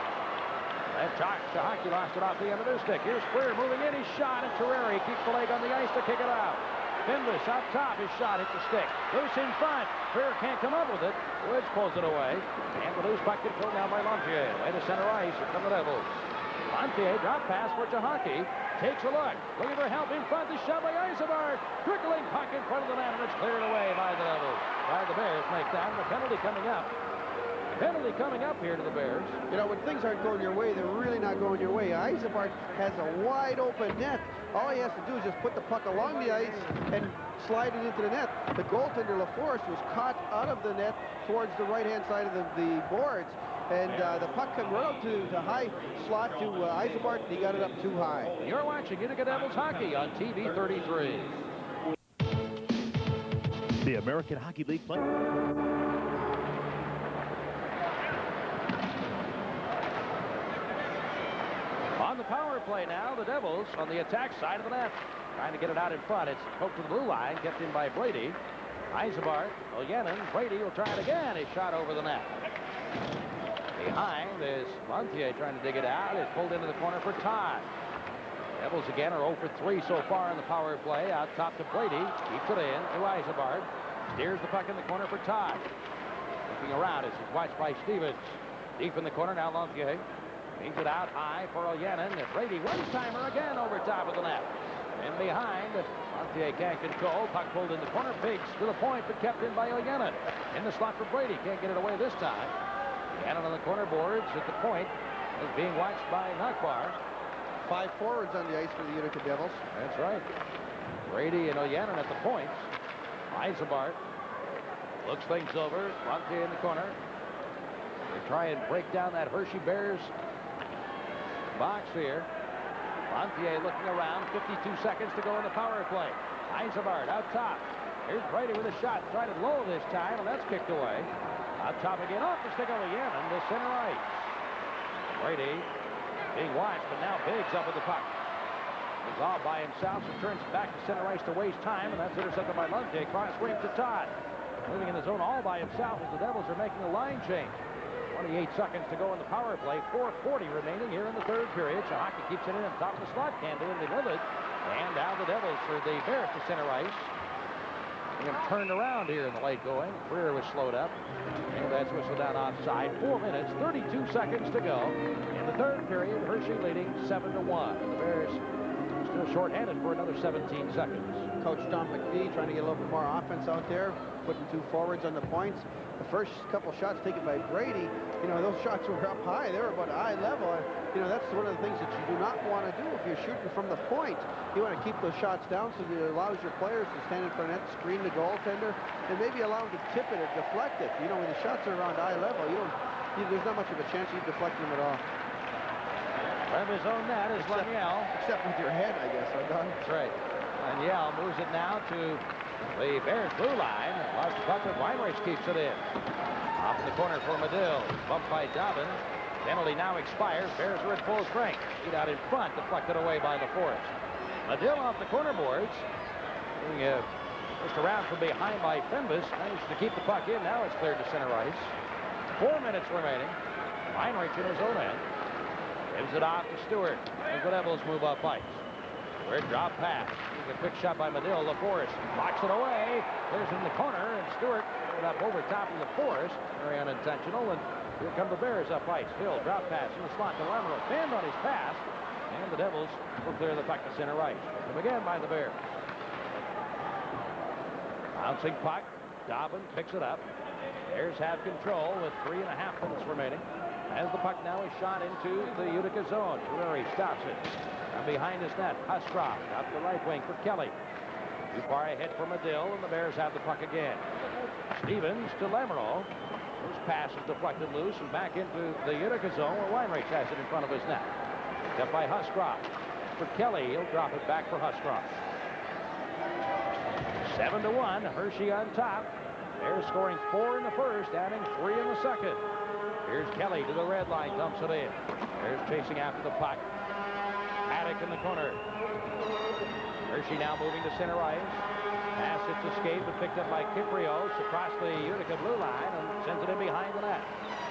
A: And Shahaki lost it off the end of his stick. Here's Freer moving in. His shot, and Terreri keeps the leg on the ice to kick it out. Finless up top. His shot hits the stick. Loose in front. Freer can't come up with it. Woods pulls it away. And the loose puck controlled now by Lantier. Way to center ice. Here come the Devils. Lantier drop pass for Shahaki. takes a look. Looking for help in front. The shot by Eisenbart. Trickling puck in front of the net, and it's cleared away by the Devils. By the Bears make that. The penalty coming up. Penalty coming up here to the Bears.
B: You know, when things aren't going your way, they're really not going your way. Eisenbart has a wide open net. All he has to do is just put the puck along the ice and slide it into the net. The goaltender, LaForest, was caught out of the net towards the right-hand side of the boards. And the puck comes right out to the high slot to Eisenbart, and he got it up too high.
A: You're watching Utica Devils hockey on TV 33.
D: The American Hockey League play.
A: On the power play now, the Devils on the attack side of the net. Trying to get it out in front. It's poked to the blue line, kept in by Brady. Eisenbart, O'Yenin, Brady will try it again. His shot over the net. Behind is Montier trying to dig it out. It's pulled into the corner for Todd. Devils again are 0 for 3 so far in the power play. Out top to Brady. Keeps it in to Eisenbart. Steers the puck in the corner for Todd. Looking around as he's watched by Stevens. Deep in the corner now, Montier. Beams it out high for O'Yenin. Brady one-timer again over top of the net. And behind, Montier can't control. Puck pulled in the corner. Biggs to the point, but kept in by O'Yenin. In the slot for Brady. Can't get it away this time. O'Yenin on the corner boards at the point is being watched by Nakbar.
B: 5 forwards on the ice for the Utica Devils.
A: That's right. Brady and O'Yenin at the points. Eisenbart looks things over. Montier in the corner. They try and break down that Hershey Bears box here. Montier looking around. 52 seconds to go in the power play. Eisenbart out top. Here's Brady with a shot. Tried it low this time, and that's kicked away. Out top again. Off the stick of O'Yenin to center ice. Brady being watched, but now Biggs up with the puck. He's all by himself, so turns back to center ice to waste time, and that's intercepted by Montier. Cross swing to Todd. Moving in the zone all by himself as the Devils are making a line change. 28 seconds to go in the power play. 4:40 remaining here in the third period. So hockey keeps it in on top of the slot. Can't do anything with it. And now the Devils for the Bears to center ice. Him turned around here in the late going. Freer was slowed up. And that's whistled down offside. 4 minutes, 32 seconds to go. In the third period, Hershey leading 7-1. The Bears still shorthanded for another 17 seconds.
B: Coach Don McPhee trying to get a little bit more offense out there, putting 2 forwards on the points. The first couple shots taken by Brady, you know, those shots were up high. They were about eye level. You know, that's one of the things that you do not want to do if you're shooting from the point. You want to keep those shots down so that it allows your players to stand in front of net, screen the goaltender, and maybe allow them to tip it or deflect it. You know, when the shots are around eye level, there's not much of a chance you deflect them at all.
A: From his own net is Laniel.
B: Except with your head, I guess.
A: That's right. Laniel moves it now to the Bears blue line. Lost the puck, but Weinreich keeps it in. Off in the corner for Medill. Bumped by Dobbin. Penalty now expires. Bears are at full strength. Feet out in front, deflected away by LaForest. Medill off the corner boards. Being pushed around from behind by Fenves. Managed to keep the puck in. Now it's cleared to center ice. 4 minutes remaining. Weinreich in his own end. Gives it off to Stewart as the Devils move up ice. Stewart drop pass. A quick shot by Medill. LaForest locks it away. There's in the corner, and Stewart put it up over top of LaForest. Very unintentional, and here come the Bears up ice. Hill drop pass in the slot to Lemmer. Banned on his pass, and the Devils will clear the puck to center ice. Come again by the Bears. Bouncing puck. Dobbin picks it up. Bears have control with 3.5 minutes remaining. As the puck now is shot into the Utica zone. Drury stops it. From behind his net, Huscroft out the right wing for Kelly. Too far ahead for Medill, and the Bears have the puck again. Stevens to Lamoureux. His pass is deflected loose and back into the Utica zone where Weinreich has it in front of his net. Picked up by Huscroft. For Kelly, he'll drop it back for Huscroft. 7-1, Hershey on top. Bears scoring 4 in the first, adding 3 in the second. Here's Kelly to the red line, dumps it in. Bears chasing after the puck. Paddock in the corner. Hershey now moving to center ice. Pass, it's escaped and picked up by Kiprios across the Utica blue line and sends it in behind the net.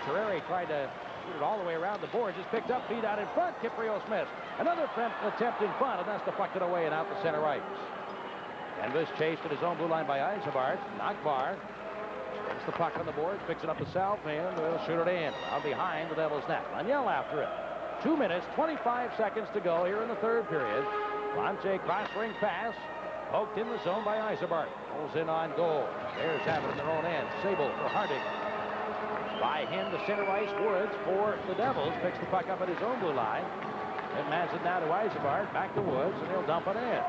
A: Terreri tried to shoot it all the way around the boards. Just picked up, feet out in front. Kiprios missed. Another attempt in front, and that's deflected away and out to center ice. Fenves chased at his own blue line by Eisenbart. Nakbar gets the puck on the boards, picks it up himself, and will shoot it in. Out behind the Devils' net. Laniel after it. 2 minutes, 25 seconds to go here in the third period. Lance cross-ring pass. Poked in the zone by Eisenbart. Pulls in on goal. Bears have it in their own end. Sable for Harding. By him to center ice. Woods for the Devils. Picks the puck up at his own blue line. And mans it now to Eisenbart. Back to Woods, and he'll dump it in.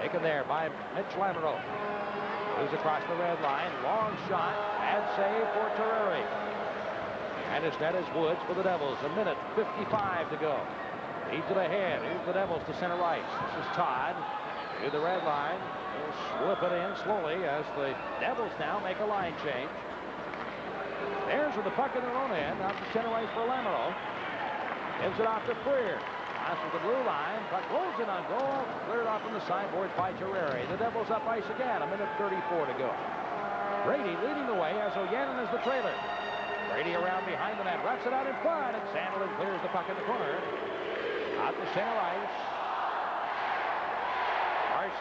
A: Taken there by Mitch Lamoureux. Moves across the red line. Long shot. Bad save for Terreri. And instead is Woods for the Devils. 1 minute, 55 to go. Leads it ahead. Here's the Devils to center ice. This is Todd. To the red line. He'll slip it in slowly as the Devils now make a line change. Bears with the puck in their own end. Out to center ice for Lamoureux. Gives it off to Freer. Pass with the blue line. Puck rolls in on goal. Cleared off from the sideboards by Terreri. The Devils up ice again. 1 minute 34 to go. Brady leading the way as O'Yannon is the trailer. Brady around behind the net. Ruts it out in front. And Sandlin clears the puck in the corner. Out to center ice.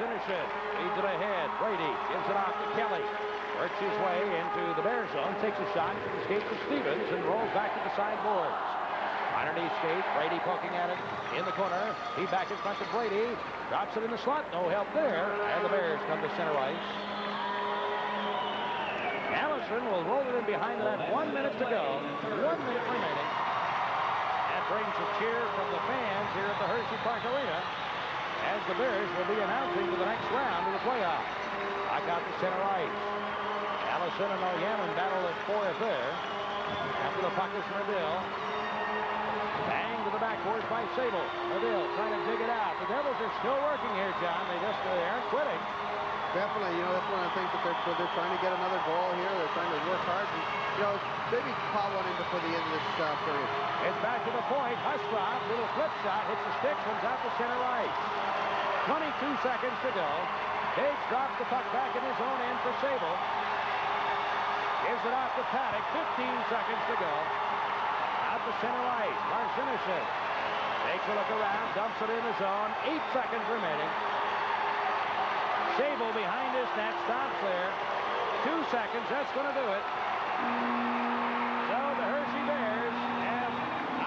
A: Sinishin leads it ahead. Brady gives it off to Kelly. Works his way into the Bear zone. Takes a shot. Escapes to Stevens and rolls back to the sideboards. Underneath skate. Brady poking at it in the corner. He back in front to Brady. Drops it in the slot. No help there. And the Bears come to center ice. Allison will roll it in behind the net. 1 minute to go. 1 minute remaining. That brings a cheer from the fans here at the Hershey Park Arena, as the Bears will be announcing to the next round of the playoffs. Back out to center ice. Allison and O'Yannon battle at fourth there. After the puck is Medill. Bang to the backboards by Sable. Medill trying to dig it out. The Devils are still working here, John. They aren't quitting.
B: Definitely, that's one of the things that they're trying to get another goal here. They're trying to work hard. And, maybe call one in before the end of this period.
A: It's back to the point. Hustrop, little flip shot, hits the stick, comes out to center ice. 22 seconds to go. Gage drops the puck back in his own end for Sable. Gives it off to Paddock. 15 seconds to go. Out to center ice. Marcinishyn takes a look around, dumps it in the zone. 8 seconds remaining. Sable behind his net, stops there. 2 seconds, that's going to do it. So the Hershey Bears have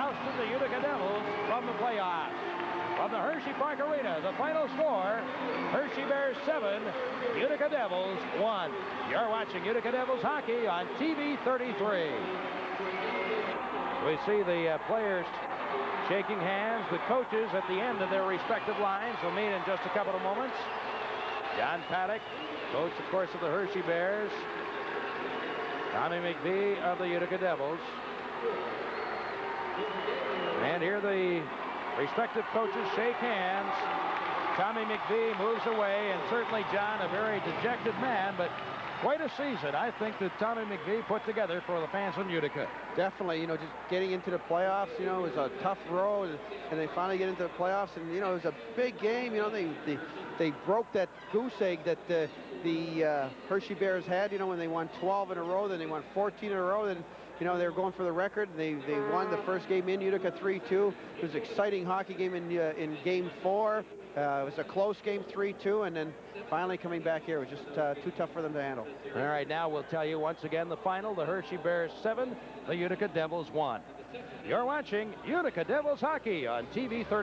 A: ousted the Utica Devils from the playoffs. From the Hershey Park Arena, the final score, Hershey Bears 7, Utica Devils 1. You're watching Utica Devils hockey on TV 33. We see the players shaking hands. The coaches at the end of their respective lines will meet in just a couple of moments. John Paddock, coach, of course, of the Hershey Bears. Tommy McVie of the Utica Devils. And here the respective coaches shake hands. Tommy McVie moves away, and certainly, John, a very dejected man, but quite a season, I think, that Tommy McVie put together for the fans in Utica.
B: Definitely, just getting into the playoffs, it was a tough road, and they finally get into the playoffs, and, it was a big game. They broke that goose egg that the Hershey Bears had, when they won 12 in a row, then they won 14 in a row, then, they were going for the record. They won the first game in Utica 3-2. It was an exciting hockey game in Game 4. It was a close game, 3-2, and then finally coming back here. It was just too tough for them to handle.
A: All right, now we'll tell you once again the final. The Hershey Bears 7, the Utica Devils 1. You're watching Utica Devils hockey on TV 30.